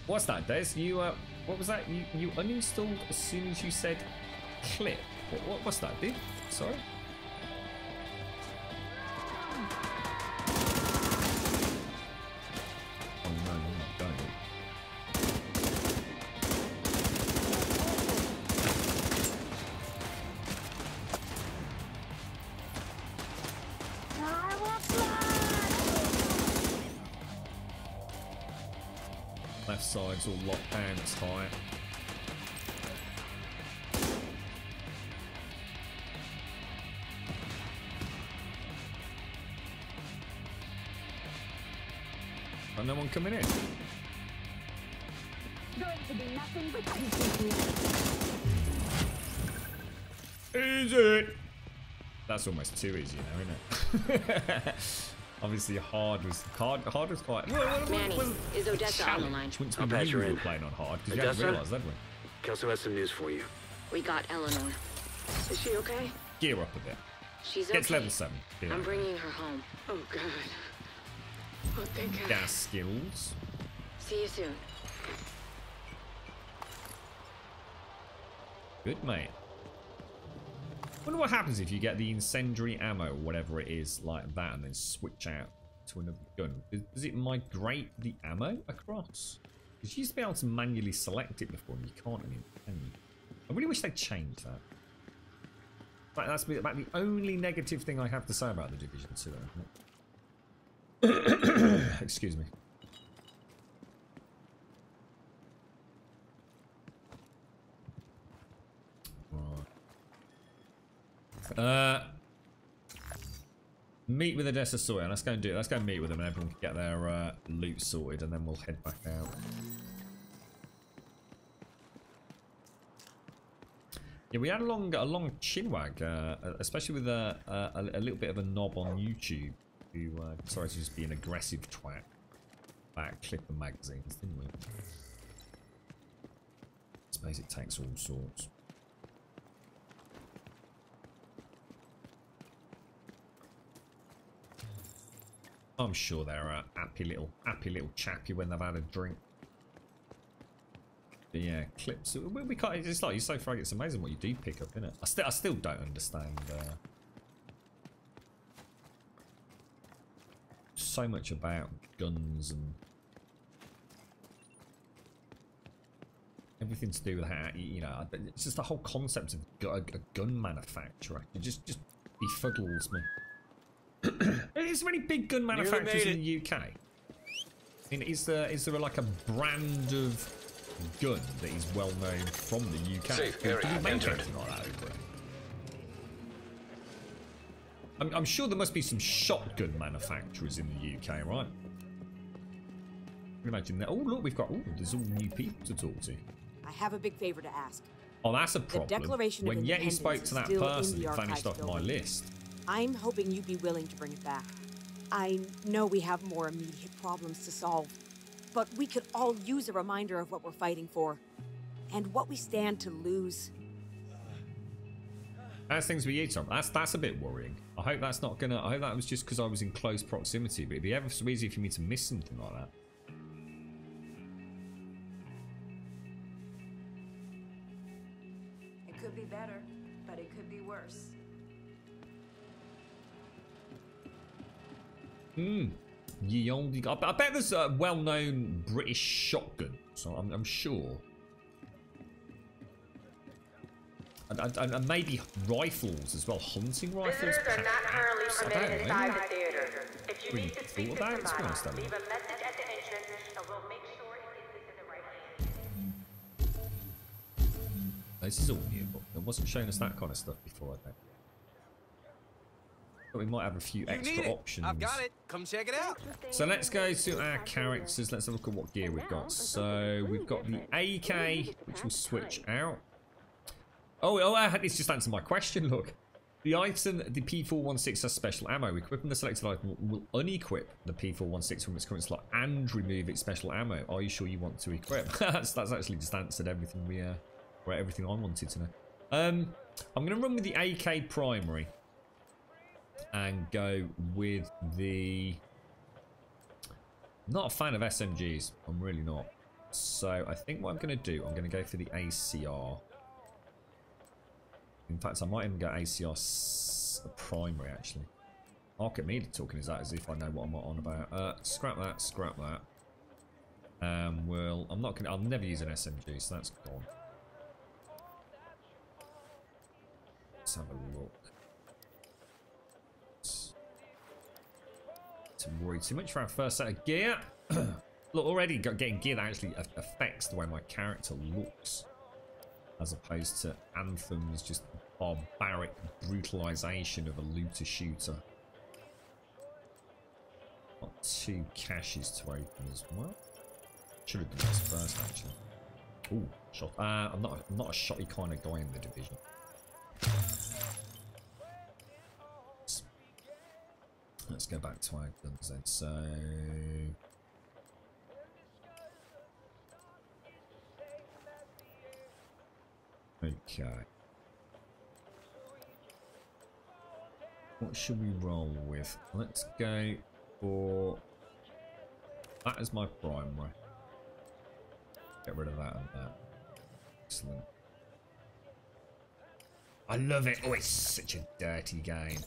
What's that, Des? You, what was that? You uninstalled as soon as you said clip. What's that, dude? Sorry? Oh no, I'm not going. Left side's all locked down, it's high. Oh, no one coming in.
Going to be nothing but peace.
Easy. That's almost too easy now, isn't it? Obviously, hard was quite.
Manny, is Odessa on the line?
Once we knew we were playing on hard, because we hadn't realised, had we?
Kelso has some news for you.
We got Eleanor. Is she okay?
Gear up a bit.
She's
Gets
okay.
level 7.
I'm bringing her home. Oh God. Oh, thank God.
Gas skills.
See you soon.
Good, mate. Wonder what happens if you get the incendiary ammo or whatever it is like that and then switch out to another gun. Does it migrate the ammo across? Because you used to be able to manually select it before and you can't anymore, can you? I really wish they'd change that. Like, that's about the only negative thing I have to say about the Division 2. Excuse me. Meet with Odessa Sawyer. Let's go and do it. Let's go and meet with them and everyone can get their loot sorted and then we'll head back out. Yeah, we had a long chinwag, especially with a little bit of a knob on YouTube who decided to just be an aggressive twat about Clipper magazines, didn't we? I suppose it takes all sorts. I'm sure they're a happy little chappy when they've had a drink. But yeah, clips. We can't. It's like you're so frag. It's amazing what you do pick up, isn't it? I still don't understand. So much about guns and everything to do with how you know. It's just the whole concept of a gun manufacturer. It just befuddles me. Is there any big gun manufacturers in the UK? I mean, is there like a brand of gun that is well known from the UK?
Safe
Do we
area
make
entered.
anything like that over it? I'm sure there must be some shotgun manufacturers in the UK, right? Imagine that. Oh look, we've got. Oh, there's all new people to talk to.
I have a big favor to ask.
Oh, that's a problem.
Declaration of
when Yeti
Independence
spoke to that
is still
person,
in the
it vanished
archives
off my
building.
list.
I'm hoping you'd be willing to bring it back. I know we have more immediate problems to solve, but we could all use a reminder of what we're fighting for, and what we stand to lose.
That's things we eat on. That's a bit worrying. I hope that's not gonna. I hope that was just because I was in close proximity. But it'd be ever so easy for me to miss something like that.
It could be better, but it could be worse.
I bet there's a well-known British shotgun, so I'm sure. And maybe rifles as well, hunting rifles.
Visitors are not currently permitted inside the theater. If you
Really
need to speak
thought
to
about it, to be
somebody,
honest,
leave a message at the entrance and we'll make sure it gets into the right hands.
This is all new, but it wasn't showing us that kind of stuff before, I think. but we might have a few extra options.
I've got it. Come check it out.
So let's go to our characters. Let's have a look at what gear we've got. So we've got the AK, which will switch out. Oh, it's just answered my question. Look, the item, the P416 has special ammo. Equipping the selected item will unequip the P416 from its current slot and remove its special ammo. Are you sure you want to equip? that's actually just answered everything everything I wanted to know. I'm going to run with the AK primary and go with the... I'm not a fan of SMGs. I'm really not. So I think what I'm going to do, I'm going to go for the ACR. In fact, I might even go ACR primary, actually. Look at me talking as if I know what I'm on about. Scrap that, scrap that. I'll never use an SMG, so that's gone. Let's have a look. To worry too much for our first set of gear. Look, already getting gear that actually affects the way my character looks, as opposed to Anthem's just barbaric brutalization of a looter shooter. Got 2 caches to open as well. Should have done this first, actually. Ooh, shot. I'm not a shotty kind of guy in the Division. Let's go back to our guns then. So okay. What should we roll with? Let's go for that as my primary. Get rid of that and that. Excellent. I love it. Oh, it's such a dirty game.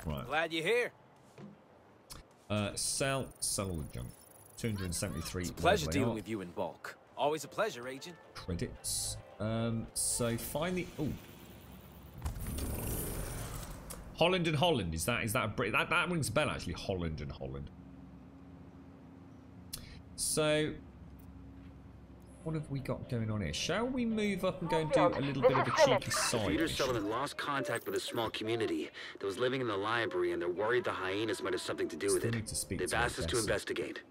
Right.
Glad you're here.
Sell all the junk. 273.
Pleasure dealing with you in bulk. Always a pleasure, Agent.
Credits. So finally, Holland and Holland. Is that a Brit? That rings a bell actually. Holland and Holland. So what have we got going on here? Shall we move up and go and do a little bit of a cheeky side?
Peter Sullivan lost contact with a small community that was living in the library, and they're worried the hyenas might have something to do with it. They've asked us to investigate.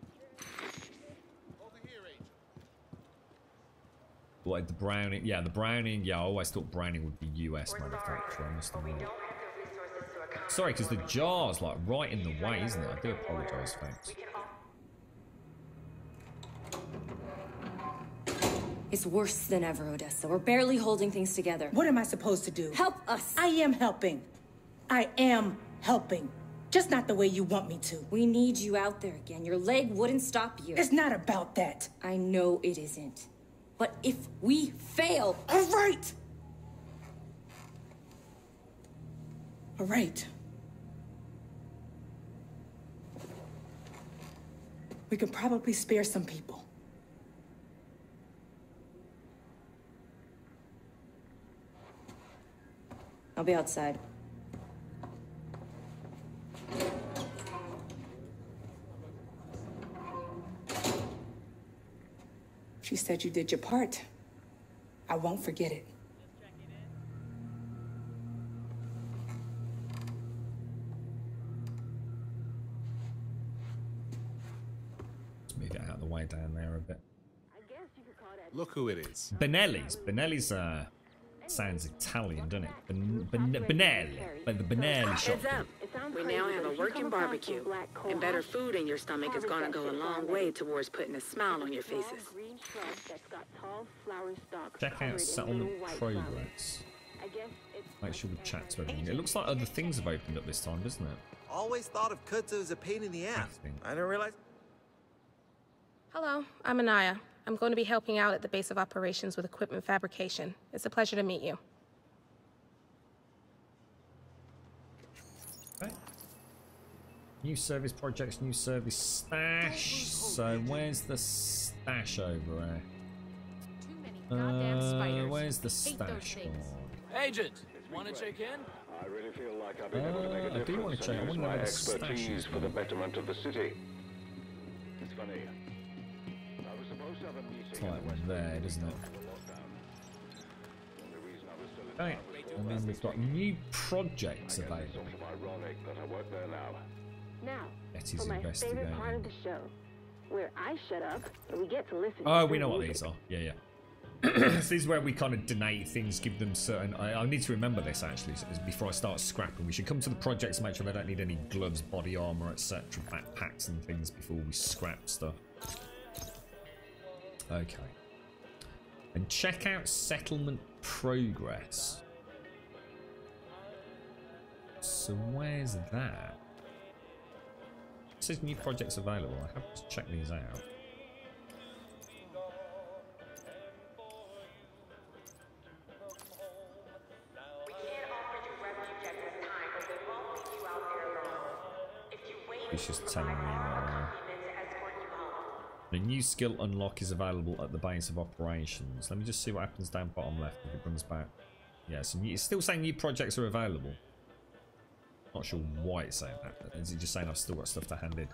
Like the Browning, yeah, the Browning, yeah, I always thought Browning would be US manufacturer, I must admit. Sorry, because the jar's like right in the way, isn't it? I do apologise, folks.
It's worse than ever, Odessa. We're barely holding things together.
What am I supposed to do?
Help us!
I am helping. I am helping. Just not the way you want me to.
We need you out there again. Your leg wouldn't stop you.
It's not about that.
I know it isn't. But if we fail...
All right! All right. We could probably spare some people.
I'll be outside.
She said you did your part. I won't forget it.
Let's move it out of the way down there a bit.
Look who it is.
Benelli's. Benelli's sounds Italian, doesn't it? Benelli. Like the Benelli shop.
Heads up. We now have a working barbecue. And better food in your stomach is gonna go a long way towards putting a smile on your faces.
Check out settlement progress. Make sure we chat to everything. It looks like other things have opened up this time, doesn't it?
Always thought of Kudzu as a pain in the ass. I didn't realize.
Hello, I'm Anaya. I'm going to be helping out at the base of operations with equipment fabrication. It's a pleasure to meet you.
Okay. New service projects, new service stash. So where's the stash over here? Where's the stash gone?
Agent, want to check in?
I really feel like I've been able to make a
I do want to check. I want to know
my
where the stash
expertise
is.
for the betterment of the city. It's funny. I was supposed to have a meeting.
It's like one there, doesn't it? Okay. And then we've got new projects available.
Ironic that I work there now.
Now,
Betty's
for my favorite part of the show, where I shut up and we get to listen.
Oh, we know what these are. Yeah, yeah. This is where we kind of donate things, give them certain... I need to remember this, actually, so before I start scrapping. We should come to the projects and make sure they don't need any gloves, body armor, etc., backpacks and things before we scrap stuff. Okay. And check out settlement progress. So where's that? It says new projects available. I have to check these out. It's just telling me the new skill unlock is available at the base of operations. Let me just see what happens down bottom left if it brings back. Yeah, so it's still saying new projects are available. Not sure why it's saying that. But is it just saying I've still got stuff to hand in?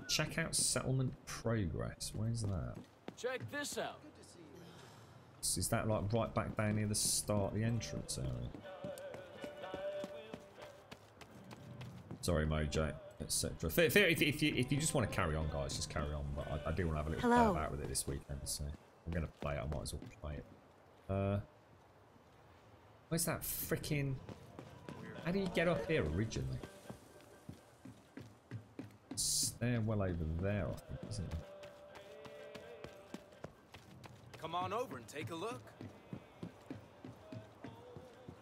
Check out settlement progress. Where's that?
Check this out.
Is that like right back down near the start, the entrance area? Sorry, Mojo, etc. If you just want to carry on, guys, just carry on. But I do want to have a little play about with it this weekend, so I'm going to play it. I might as well play it. Where's that freaking... How do you get up here originally? Stairwell over there, I think, isn't it?
Come on over and take a look.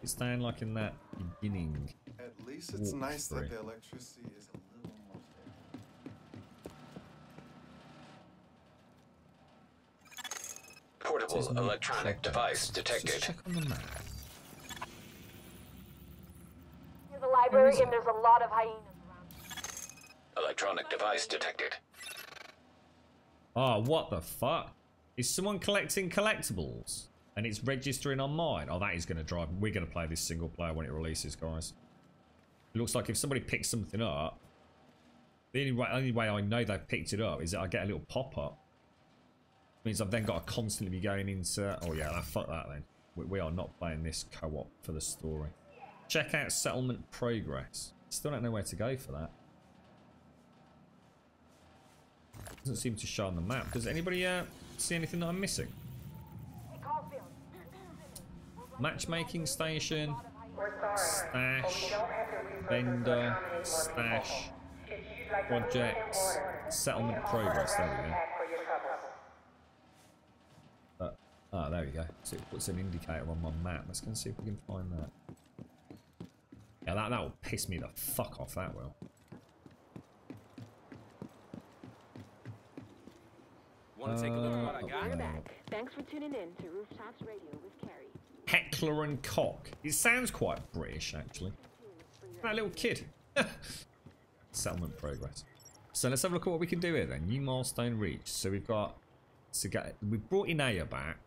It's down like in that beginning.
At least it's nice that the electricity is a little more.
Portable electronic device detected.
Check on the map.
Near the library, and there's a lot of hyenas around.
Electronic device detected.
Oh, what the fuck? Is someone collecting collectibles? And it's registering on mine? Oh, that is going to drive... We're going to play this single player when it releases, guys. It looks like if somebody picks something up, the only way I know they've picked it up is that I get a little pop-up. Means I've then got to constantly be going into... Oh, yeah, fuck that then. We are not playing this co-op for the story. Check out settlement progress. Still don't know where to go for that. Doesn't seem to show on the map. Does anybody see anything that I'm missing? Matchmaking station, stash, vendor, stash, projects, settlement progress. There we go. Oh, there we go. So it puts an indicator on my map. Let's go and see if we can find that. Yeah, that will piss me the fuck off, that will.
Want to take a look at what I got?
We're back. Thanks for tuning in to Rooftops Radio with Carrie.
Heckler and Koch. It sounds quite British, actually. That little kid. Settlement progress. So let's have a look at what we can do here then. New milestone reached. So we've got to get. We've brought Inaya back.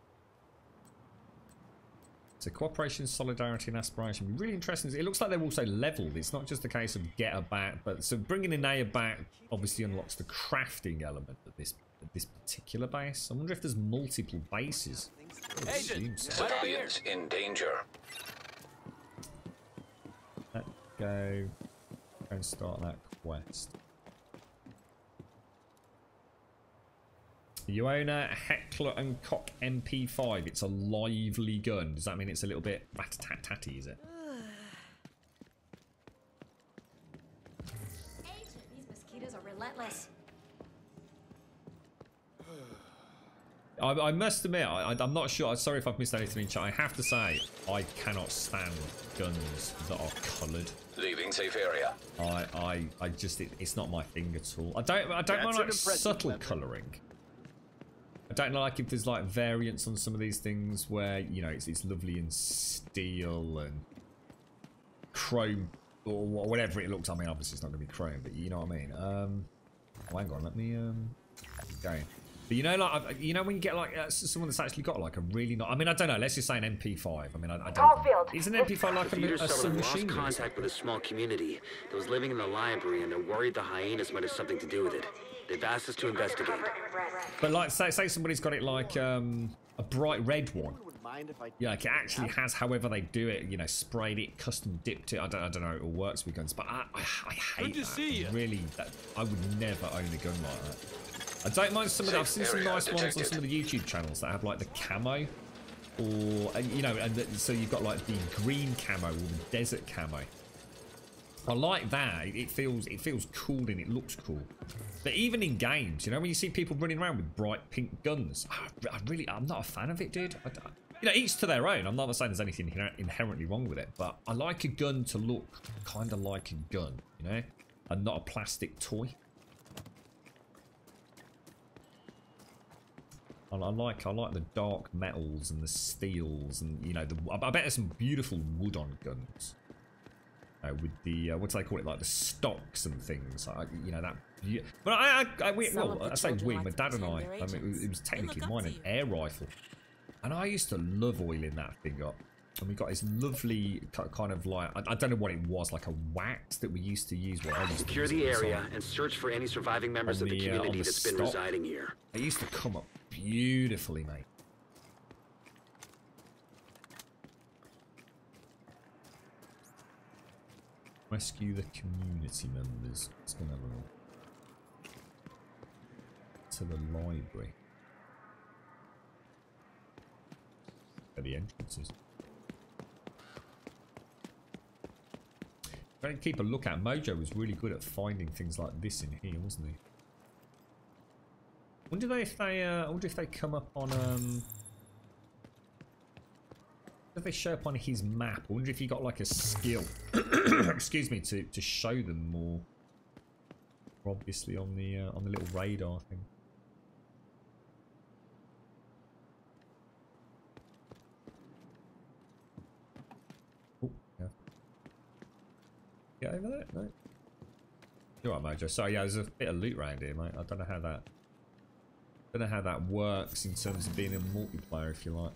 So cooperation, solidarity, and aspiration. Really interesting. It looks like they're also leveled. It's not just a case of get her back, but so bringing Inaya back obviously unlocks the crafting element of this particular base. I wonder if there's multiple bases.
Agent,
civilians in danger.
Let's go and start that quest. You own a Heckler and Koch MP5. It's a lively gun. Does that mean it's a little bit rat-a-tat-tatty, is it?
Agent, these mosquitoes are relentless.
I must admit, I'm not sure. Sorry if I've missed anything in chat. I have to say, I cannot stand guns that are coloured.
Leaving safe area.
I just, it's not my thing at all. I don't mind like subtle colouring. I don't like if there's like variants on some of these things where, you know, it's lovely in steel and chrome or whatever it looks. I mean, obviously it's not going to be chrome, but you know what I mean. Oh, hang on, let me go. But you know, like when you get like someone that's actually got like a really not. I mean, I don't know. Let's just say an MP5. I mean, I don't. Is an MP5 like a submachine gun?
Lost contact with a small community that was living in the library, and they're worried the hyenas might have something to do with it. They've asked us to investigate.
But like, say somebody's got it like a bright red one.
mind if I...
Yeah, like it actually has, however they do it, you know, sprayed it, custom dipped it. I don't know how it all works with guns, but I hate that. Really, I would never own a gun like that. I don't mind some of the, I've seen some nice ones on some of the YouTube channels that have like the camo, or, you know, and so you've got like the green camo or the desert camo. I like that. It feels cool and it looks cool. But even in games, you know, when you see people running around with bright pink guns, I'm not a fan of it, dude. You know, each to their own. I'm not saying there's anything inherently wrong with it, but I like a gun to look kind of like a gun, you know, and not a plastic toy. I like the dark metals and the steels, and you know, I bet there's some beautiful wood on guns. With the what do they call it, like the stocks and things, you know, that. But I say we, my dad and I mean, it was technically mine, an air rifle, and I used to love oiling that thing up. And we got this lovely kind of like, I don't know what it was, like a wax that we used to use.
Secure the area and search for any surviving members of the community that's been residing here.
It used to come up beautifully, mate. Rescue the community members. Let's go have a look. To the library. Where the entrance is. Don't keep a look at. Mojo was really good at finding things like this in here, wasn't he? I wonder if they come up on if they show up on his map. I wonder if he got like a skill, excuse me, to show them more obviously on the little radar thing. Oh, yeah. Get over there, no. You're right, Mojo. Sorry, yeah, there's a bit of loot around here, mate. I don't know how that works in terms of being a multiplayer, if you like.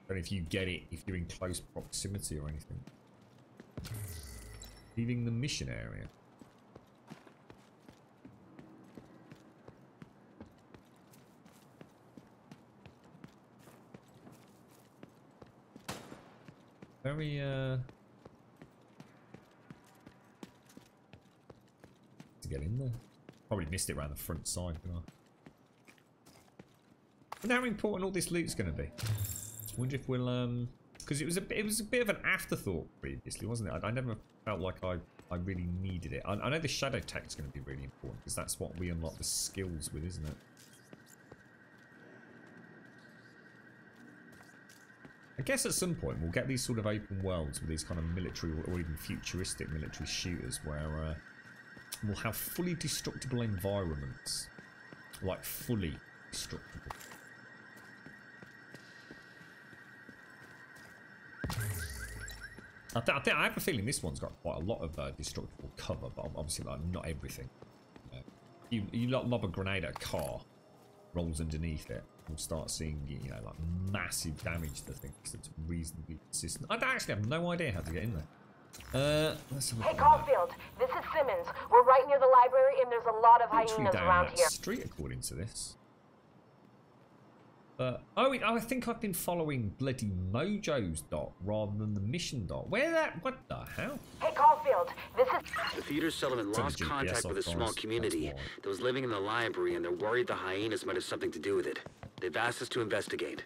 I don't know if you get it if you're in close proximity or anything. Leaving the mission area. Very to get in there. Probably missed it around the front side, didn't I? I wonder how important all this loot's going to be. I wonder if we'll because it was a bit of an afterthought previously, wasn't it? I never felt like I really needed it. I know the shadow tech's going to be really important because that's what we unlock the skills with, isn't it? I guess at some point we'll get these sort of open worlds with these kind of military or even futuristic military shooters where we'll have fully destructible environments, like fully destructible. I have a feeling this one's got quite a lot of destructible cover, but obviously like not everything. You lob a grenade at a car, rolls underneath it, we'll start seeing, you know, like massive damage to things that's reasonably consistent. I actually have no idea how to get in there.
Hey Caulfield, this is Simmons. We're right near the library and there's a lot of hyenas around here.
Street, according to this. I think I've been following bloody Mojo's dot rather than the mission dot. What the hell?
Hey Caulfield, this is...
The Theodore Sullivan lost contact with a small community that was living in the library, and they're worried the hyenas might have something to do with it. They've asked us to investigate.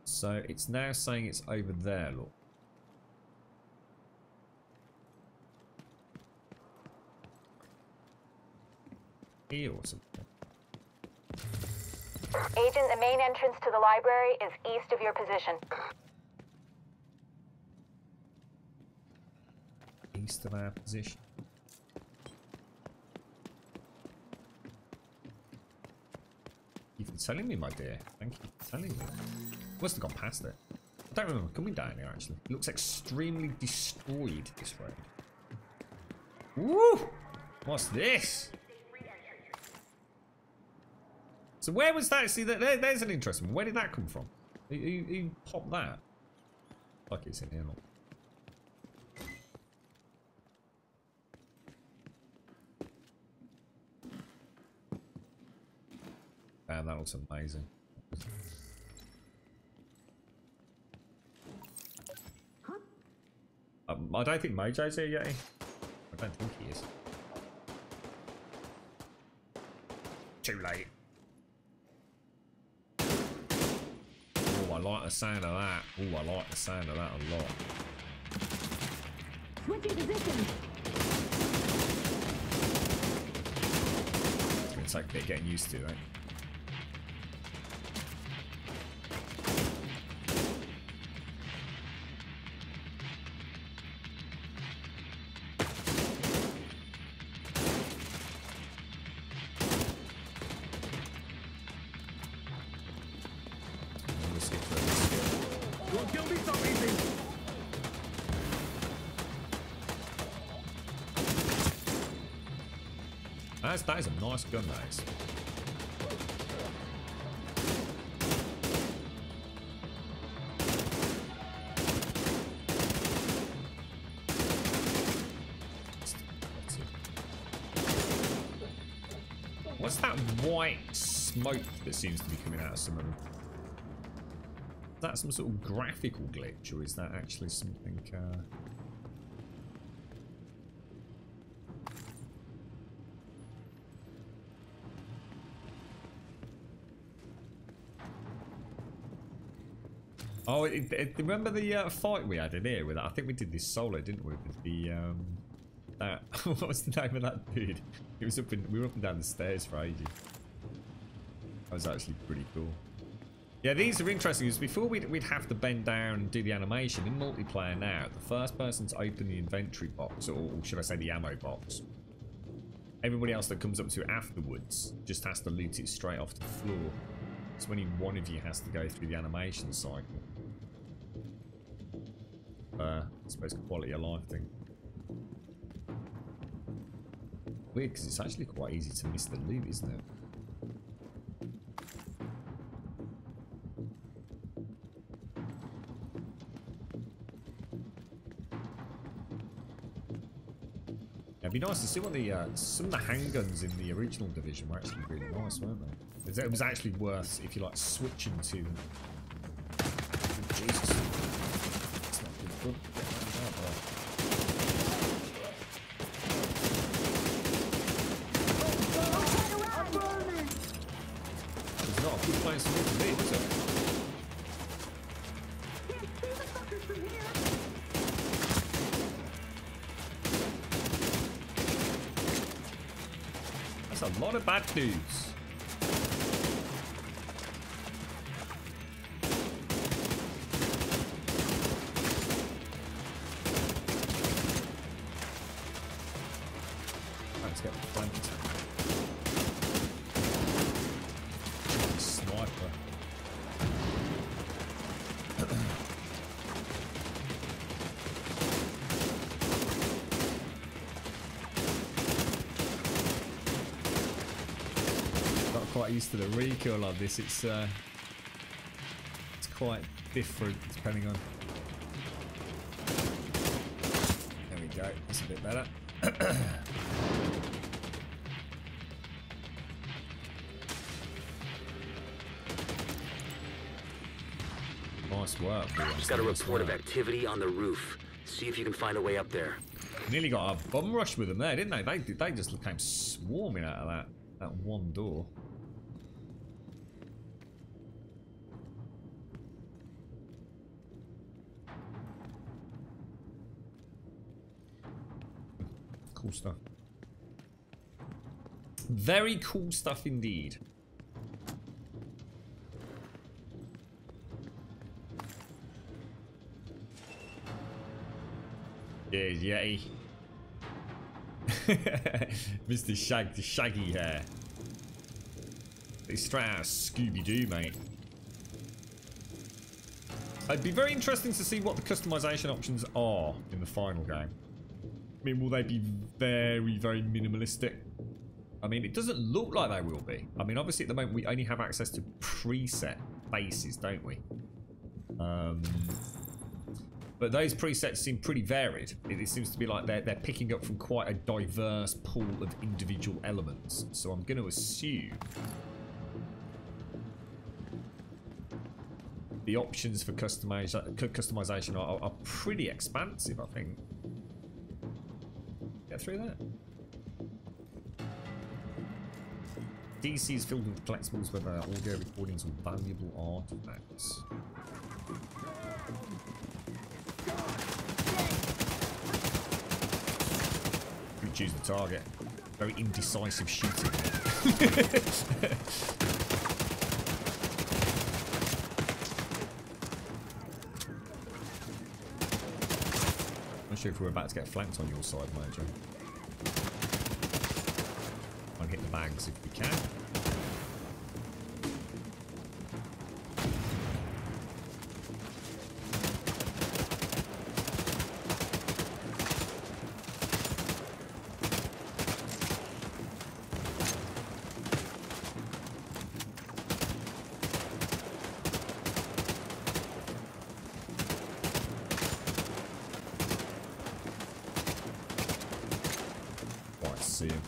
So it's now saying it's over there, look. Here or something.
Agent, the main entrance to the library is east of your position.
East of our position. You've been telling me, my dear. Thank you for telling me. Must have gone past it. I don't remember coming down here, actually. It looks extremely destroyed, this road. Woo! What's this? So where was that? See, there's an interesting one. Where did that come from? Who popped that? Fuck, it's in here. Look. Man, that looks amazing. I don't think Mojo's here yet. I don't think he is. Too late. Oh, I like the sound of that. Oh, I like the sound of that a lot.
Switching position.
It's going to take a bit getting used to, right? That is a nice gun, that is. What's that white smoke that seems to be coming out of some of them? Is that some sort of graphical glitch, or is that actually something... Oh, remember the fight we had in here with that? I think we did this solo, didn't we? With the what was the name of that dude? It was we were up and down the stairs for ages. That was actually pretty cool. Yeah, these are interesting because before we'd have to bend down and do the animation. In multiplayer now, the first person to open the inventory box, or should I say the ammo box, everybody else that comes up to it afterwards just has to loot it straight off the floor. So only one of you has to go through the animation cycle. I suppose quality of life thing. Weird, because it's actually quite easy to miss the loot, isn't it? It'd be nice to see what the some of the handguns in the original Division were actually really nice, weren't they? It was actually worth, if you like, switching to. Jesus, it's not good. It's not a good place for me to be, is it? That's a lot of bad dudes. Let's get flanked. Sniper. Quite used to the recoil of this. It's quite different depending on. There we go. That's a bit better. Nice work.
Just got a report of activity on the roof. See if you can find a way up there.
Nearly got a bum rush with them there, didn't they? They just came swarming out of that one door. Cool stuff. Very cool stuff indeed. Yeah, Yeti. Mr. Shaggy hair. It's straight out of Scooby-Doo, mate. It'd be very interesting to see what the customization options are in the final game. I mean, will they be very, very minimalistic? I mean, it doesn't look like they will be. I mean, obviously at the moment we only have access to preset faces, don't we? But those presets seem pretty varied. It seems to be like they're picking up from quite a diverse pool of individual elements. So I'm going to assume the options for customization are pretty expansive, I think. Get through that. DC is filled with collectibles, whether audio recordings or valuable artifacts. We choose the target. Very indecisive shooting. I'm not sure if we're about to get flanked on your side, Major. I'll hit the bags if we can. See him.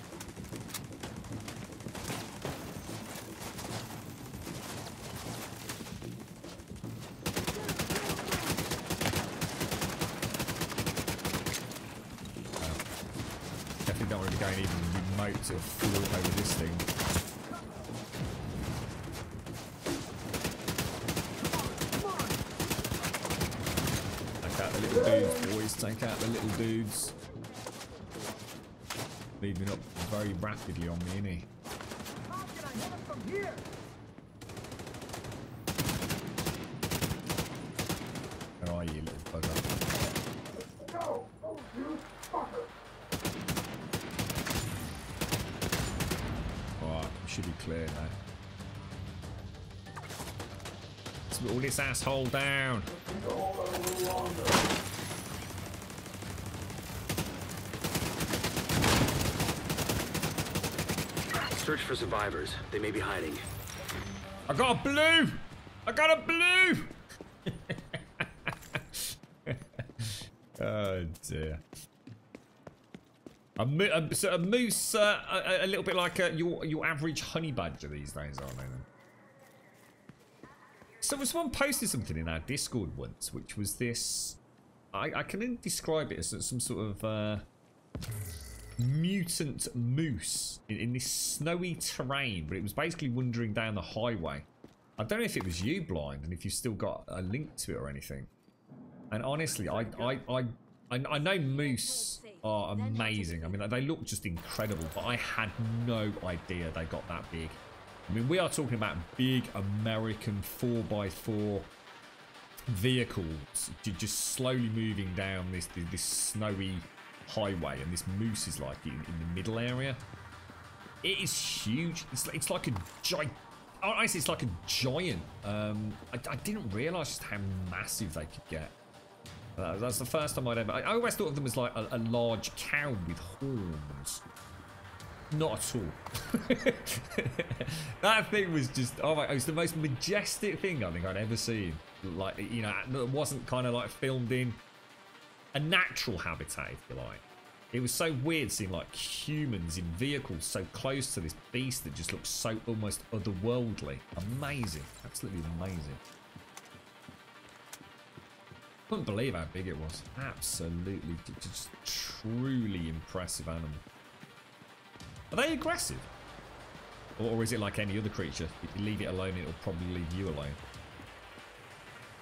Definitely don't want to be going even remote to fall over this thing. Take out the little dudes, boys. Take out the little dudes. Moving up very rapidly on me, isn't he?
How can I hit him from here?
Where are you, little bugger?
Go! Oh, you fucker!
Alright, we should be clear now. Let's put all this asshole down.
Search for survivors. They may be hiding.
I got a blue! I got a blue! Oh dear. A moose, a little bit like your average honey badger these days, aren't they? Then? So someone posted something in our Discord once, which was this. I can only describe it as some sort of mutant moose in this snowy terrain, but it was basically wandering down the highway. I don't know if it was you, Blind, and if you've still got a link to it or anything. And honestly, I know moose are amazing. I mean, they look just incredible, but I had no idea they got that big. I mean, we are talking about big American 4x4 vehicles just slowly moving down this snowy highway, and this moose is like in the middle area. It is huge. It's like a giant. Honestly, it's like a giant. I didn't realise just how massive they could get. That's the first time I'd ever. I always thought of them as like a large cow with horns. Not at all. That thing was just. Oh my! It was the most majestic thing I think I'd ever seen. Like, you know, it wasn't kind of like filmed in a natural habitat, if you like. It was so weird seeing like humans in vehicles so close to this beast that just looks so almost otherworldly. Amazing, absolutely amazing. Couldn't believe how big it was. Absolutely, just truly impressive animal. Are they aggressive, or is it like any other creature? If you leave it alone, it'll probably leave you alone,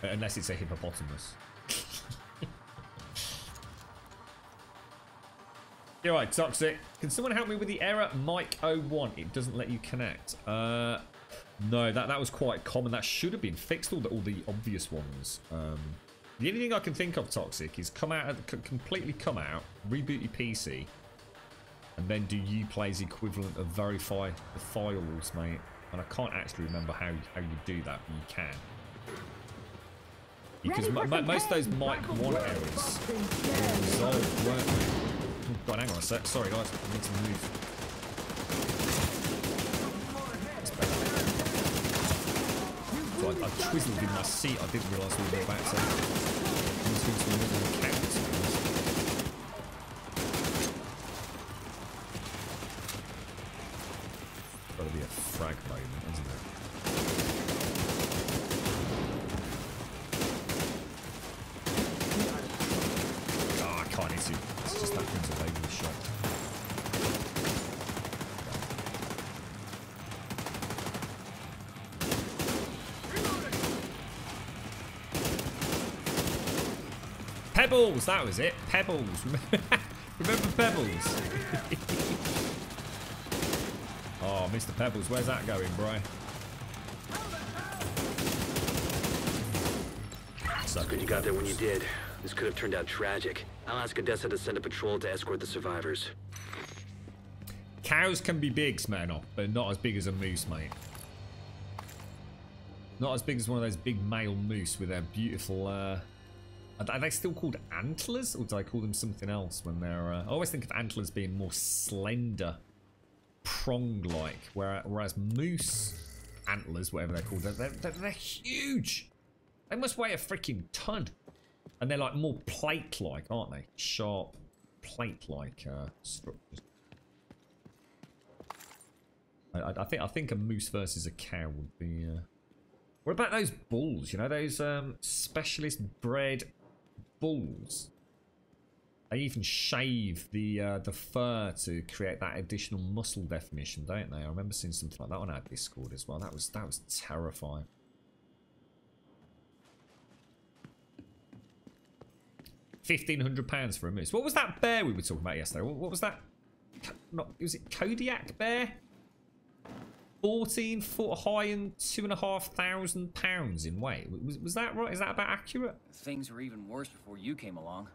unless it's a hippopotamus. You're right, Toxic. Can someone help me with the error? Mike01. It doesn't let you connect. No, that was quite common. That should have been fixed. All the obvious ones. The only thing I can think of, Toxic, is completely come out, reboot your PC, and then do Uplay's equivalent of verify the files, mate. And I can't actually remember how you do that, but you can. Because most of those Mike 1 errors were resolved, weren't they? Oh, God, hang on a sec. Sorry, guys. I need to move. So I twizzled in my seat. I didn't realise we were about to move into another account. Got to be a frag moment, isn't it? Pebbles, that was it. Pebbles. Remember Pebbles? Oh, Mr. Pebbles, where's that going, bro?
It's good you got there when you did. This could have turned out tragic. I'll ask Odessa to send a patrol to escort the survivors.
Cows can be big, Smirnoff, but not as big as a moose, mate. Not as big as one of those big male moose with their beautiful, are they still called antlers? Or do I call them something else when they're, I always think of antlers being more slender, prong-like, whereas moose antlers, whatever they're called, they're huge. They must weigh a freaking ton. And they're like more plate-like, aren't they? Sharp, plate-like structures. I think a moose versus a cow would be. What about those bulls? You know, those specialist bred bulls. They even shave the fur to create that additional muscle definition, don't they? I remember seeing something like that on our Discord as well. That was terrifying. £1,500 for a moose. What was that bear we were talking about yesterday? What was that? Was it Kodiak bear? 14 foot high and £2,500 in weight. Was that right? Is that about accurate?
Things were even worse before you came along.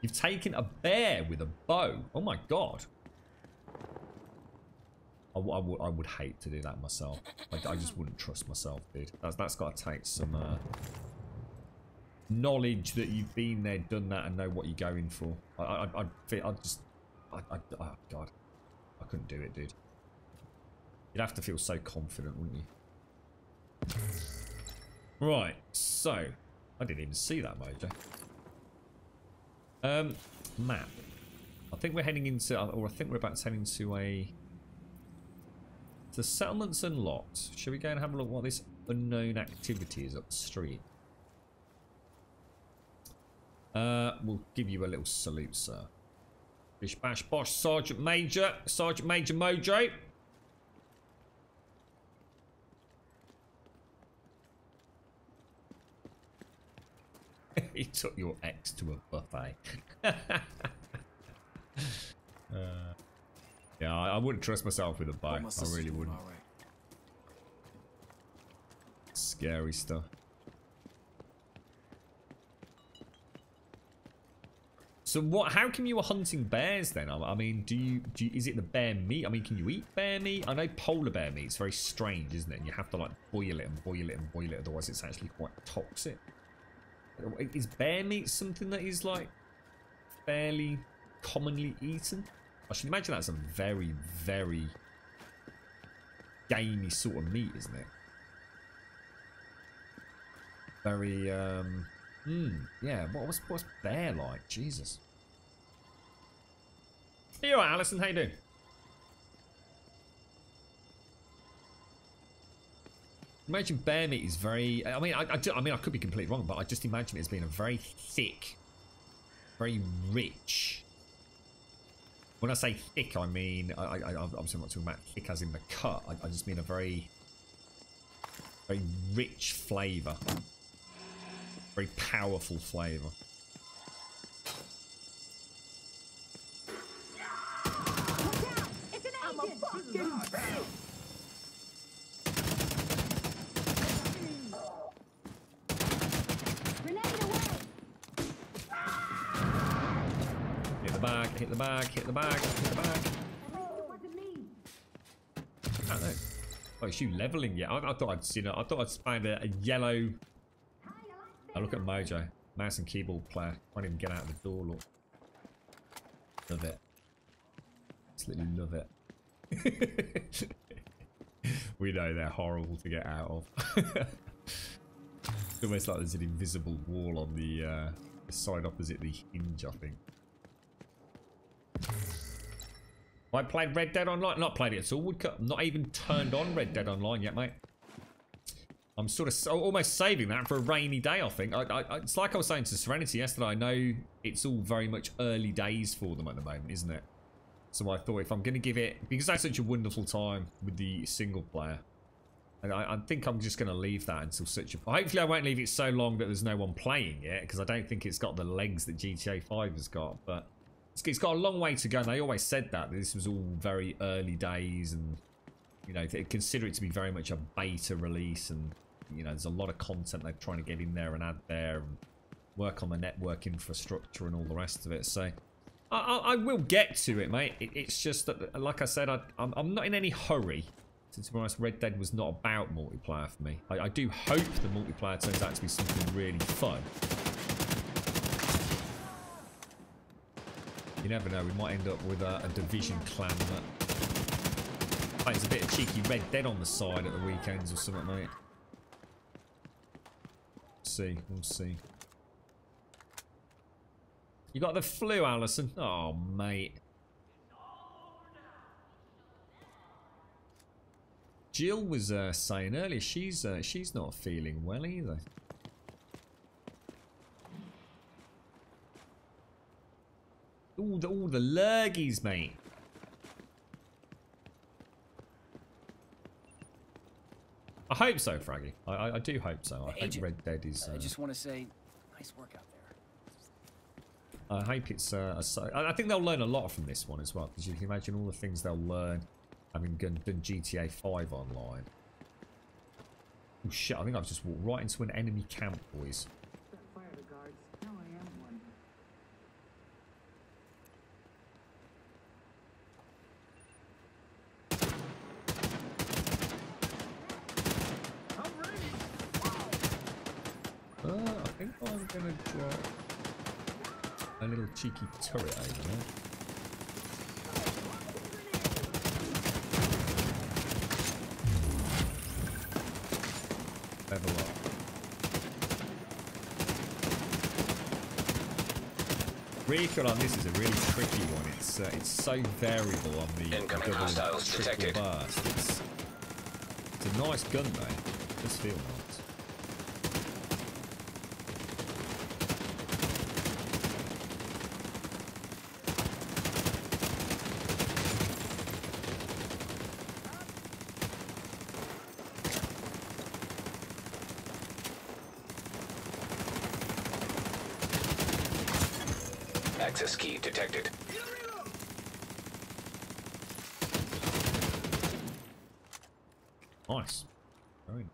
You've taken a bear with a bow. Oh my god. I would hate to do that myself. I just wouldn't trust myself, dude. That's got to take some knowledge that you've been there, done that, and know what you're going for. Oh god. I couldn't do it, dude. You'd have to feel so confident, wouldn't you? Right, so I didn't even see that, Mojo. Map. I think we're heading into, or I think we're about to head into the settlements unlocked. Shall we go and have a look what this unknown activity is up the street? We'll give you a little salute, sir. Bish bash bosh, Sergeant Major Mojo. He took your ex to a buffet. Yeah, I wouldn't trust myself with a bow. I really wouldn't. Scary stuff. So what? How come you were hunting bears then? I mean, do you? Is it the bear meat? I mean, can you eat bear meat? I know polar bear meat is very strange, isn't it? And you have to like boil it and boil it and boil it, otherwise it's actually quite toxic. Is bear meat something that is like fairly commonly eaten? I should imagine that's a very, very gamey sort of meat, isn't it? Very yeah, what's bear like? Jesus. Are you alright, Alison? How you doing? Imagine bear meat is very. I mean, I could be completely wrong, but I just imagine it as being a very thick, very rich. When I say thick, I mean I'm not talking about thick as in the cut. I just mean a very, very rich flavour. Very powerful flavour. Hit the bag, hit the bag, hit the bag, hit the bag. I don't know. Oh, it's you levelling yet? I thought I'd seen it. I thought I'd find a yellow. Oh, look at Mojo. Mouse and keyboard player. Can't even get out the door, look. Love it. Absolutely love it. We know they're horrible to get out of. It's almost like there's an invisible wall on the side opposite the hinge, I think. I played Red Dead Online. Not played it at all. Woodcut. Not even turned on Red Dead Online yet, mate. I'm sort of almost saving that for a rainy day, I think. It's like I was saying to Serenity yesterday. I know it's all very much early days for them at the moment, isn't it? So I thought if I'm going to give it... Because that's such a wonderful time with the single player. And I think I'm just going to leave that until such a... Hopefully I won't leave it so long that there's no one playing it, because I don't think it's got the legs that GTA 5 has got. But it's got a long way to go, and they always said that this was all very early days, and, you know, they consider it to be very much a beta release, and, you know, there's a lot of content they're trying to get in there and add there, and work on the network infrastructure and all the rest of it. So I will get to it, mate. It's just that, like I said, I'm not in any hurry. To be honest, Red Dead was not about multiplayer for me. I do hope the multiplayer turns out to be something really fun. You never know, we might end up with a Division clan that plays a bit of cheeky Red Dead on the side at the weekends or something, mate. We'll see. You got the flu, Alison? Oh, mate. Jill was saying earlier she's not feeling well either. All the lurgies, mate. I hope so, Fraggy. I do hope so. I hope Red Dead is.
I just want to say, nice work out there.
I hope it's. I think they'll learn a lot from this one as well, because you can imagine all the things they'll learn. Having done GTA 5 online. Oh shit, I think I've just walked right into an enemy camp, boys.
Fire the guards. Now I am one.
I think I'm gonna drop a little cheeky turret over there. Level up. Recoil on this is a really tricky one. It's so variable on the
incoming hostiles detected.
Burst. It's a nice gun though. It does feel nice.
Access key detected.
Nice. Very nice.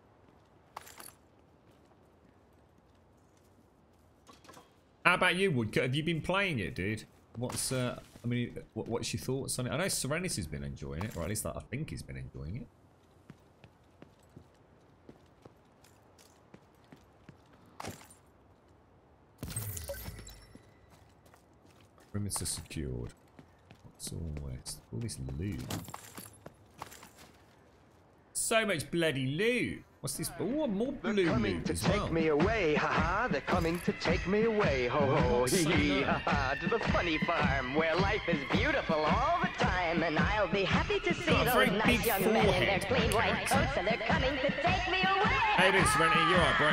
How about you, Woodcut? Have you been playing it, dude? What's I mean, what's your thoughts on it? I know Serenity's been enjoying it, or at least I think he's been enjoying it. Perimeter secured. What's all this? All this loot. So much bloody loot. What's this? Oh, more blue
They're coming
loot
to
as
take
well.
me away, haha. They're coming to take me away, ho ho, hee hee, haha. To the funny farm where life is beautiful all the time, and I'll be happy to see those nice young men in their clean white coats, and they're coming to take me away.
Hey, dude, Serenity, you're right, bro.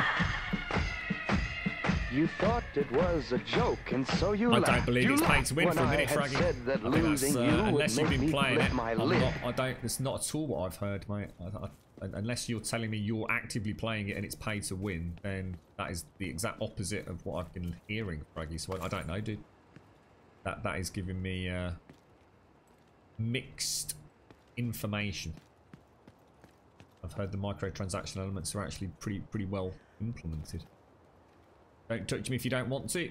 You thought it was a joke, and so you laughed.
I don't believe it's paid to win for a minute,
Fraggy.
Fraggy.
That
I think
losing
that's,
you
unless you've
would
been
make
playing
me
it,
my
I'm
lip.
it's not at all what I've heard, mate. Unless you're telling me you're actively playing it and it's paid to win, then that is the exact opposite of what I've been hearing, Fraggy. So I don't know, dude. That is giving me mixed information. I've heard the microtransaction elements are actually pretty well implemented. Don't touch me if you don't want to.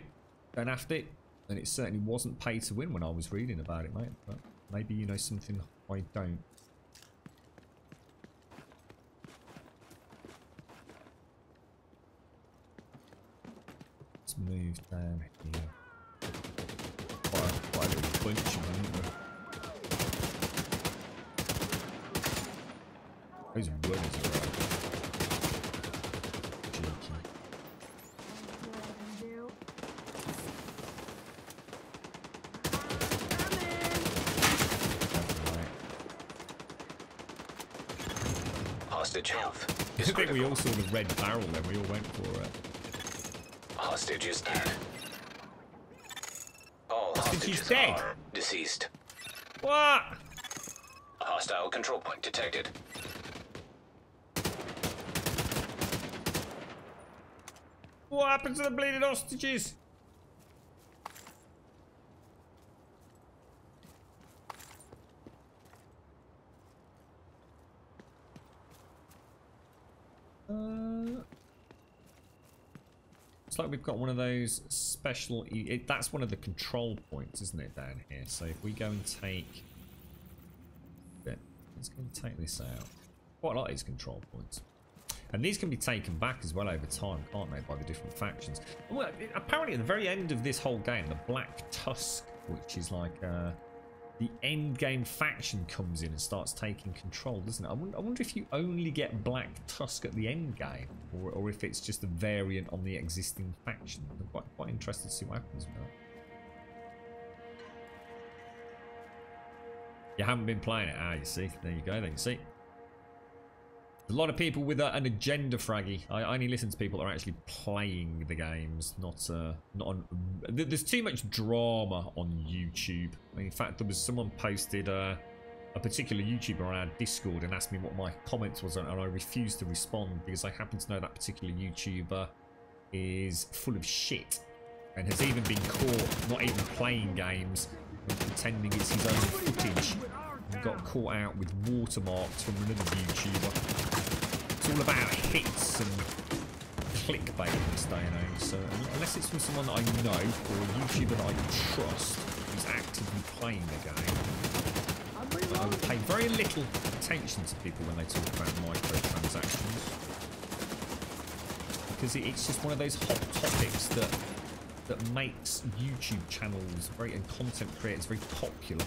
Don't have to. And it certainly wasn't pay to win when I was reading about it, mate. But maybe you know something I don't. Let's move down here. Quite a little bunch of them, isn't there? Those runners are right. Cheeky.
Hostage health.
I think we all saw the red barrel then, we all went for it.
Hostage is dead. All
Hostages
hostages
dead?
are deceased.
What?
Hostile control point detected.
What happened to the bleeding hostages? Looks like we've got one of those special... that's one of the control points, isn't it, down here? So if we go and take... Let's go and take this out. Quite like these control points. And these can be taken back as well over time, can't they, by the different factions. Well, apparently at the very end of this whole game, the Black Tusk, which is like the end game faction, comes in and starts taking control, doesn't it? I wonder if you only get Black Tusk at the end game, or if it's just a variant on the existing faction. I'm quite interested to see what happens with that. You haven't been playing it, you see. There you go, then you see. A lot of people with an agenda, Fraggy. I only listen to people that are actually playing the games, not on... There's too much drama on YouTube. I mean, in fact, there was someone posted a particular YouTuber on our Discord and asked me what my comments was, and I refused to respond because I happen to know that particular YouTuber is full of shit and has even been caught not even playing games and pretending it's his own footage, and got caught out with watermarks from another YouTuber. It's all about hits and clickbait in this day and age, so unless it's from someone that I know or a YouTuber that I trust who's actively playing the game, I would pay very little attention to people when they talk about microtransactions, because it's just one of those hot topics that makes YouTube channels and content creators very popular.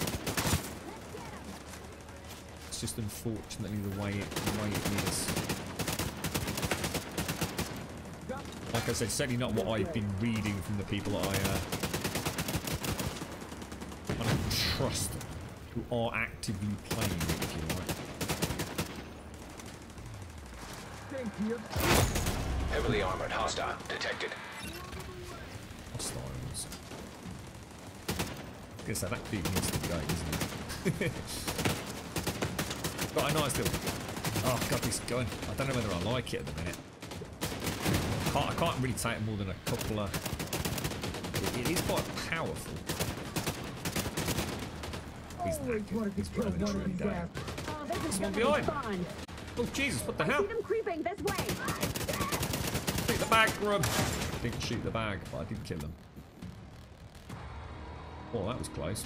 It's just unfortunately the way it is. Like I said, certainly not what I've been reading from the people that I trust, who are actively playing it, if you like.
Thank you. Heavily armored hostile detected.
Hostiles. I guess that dude needs to go, isn't it? Got a nice little... Oh, God, this gun. I don't know whether I like it at the minute. I can't really take more than a couple of... It is quite powerful. He's knackered. He's running a true game. There's one behind. Oh, Jesus, what the hell?
I see them creeping this way.
Shoot the bag, Grub. I didn't shoot the bag, but I did kill them. Oh, that was close.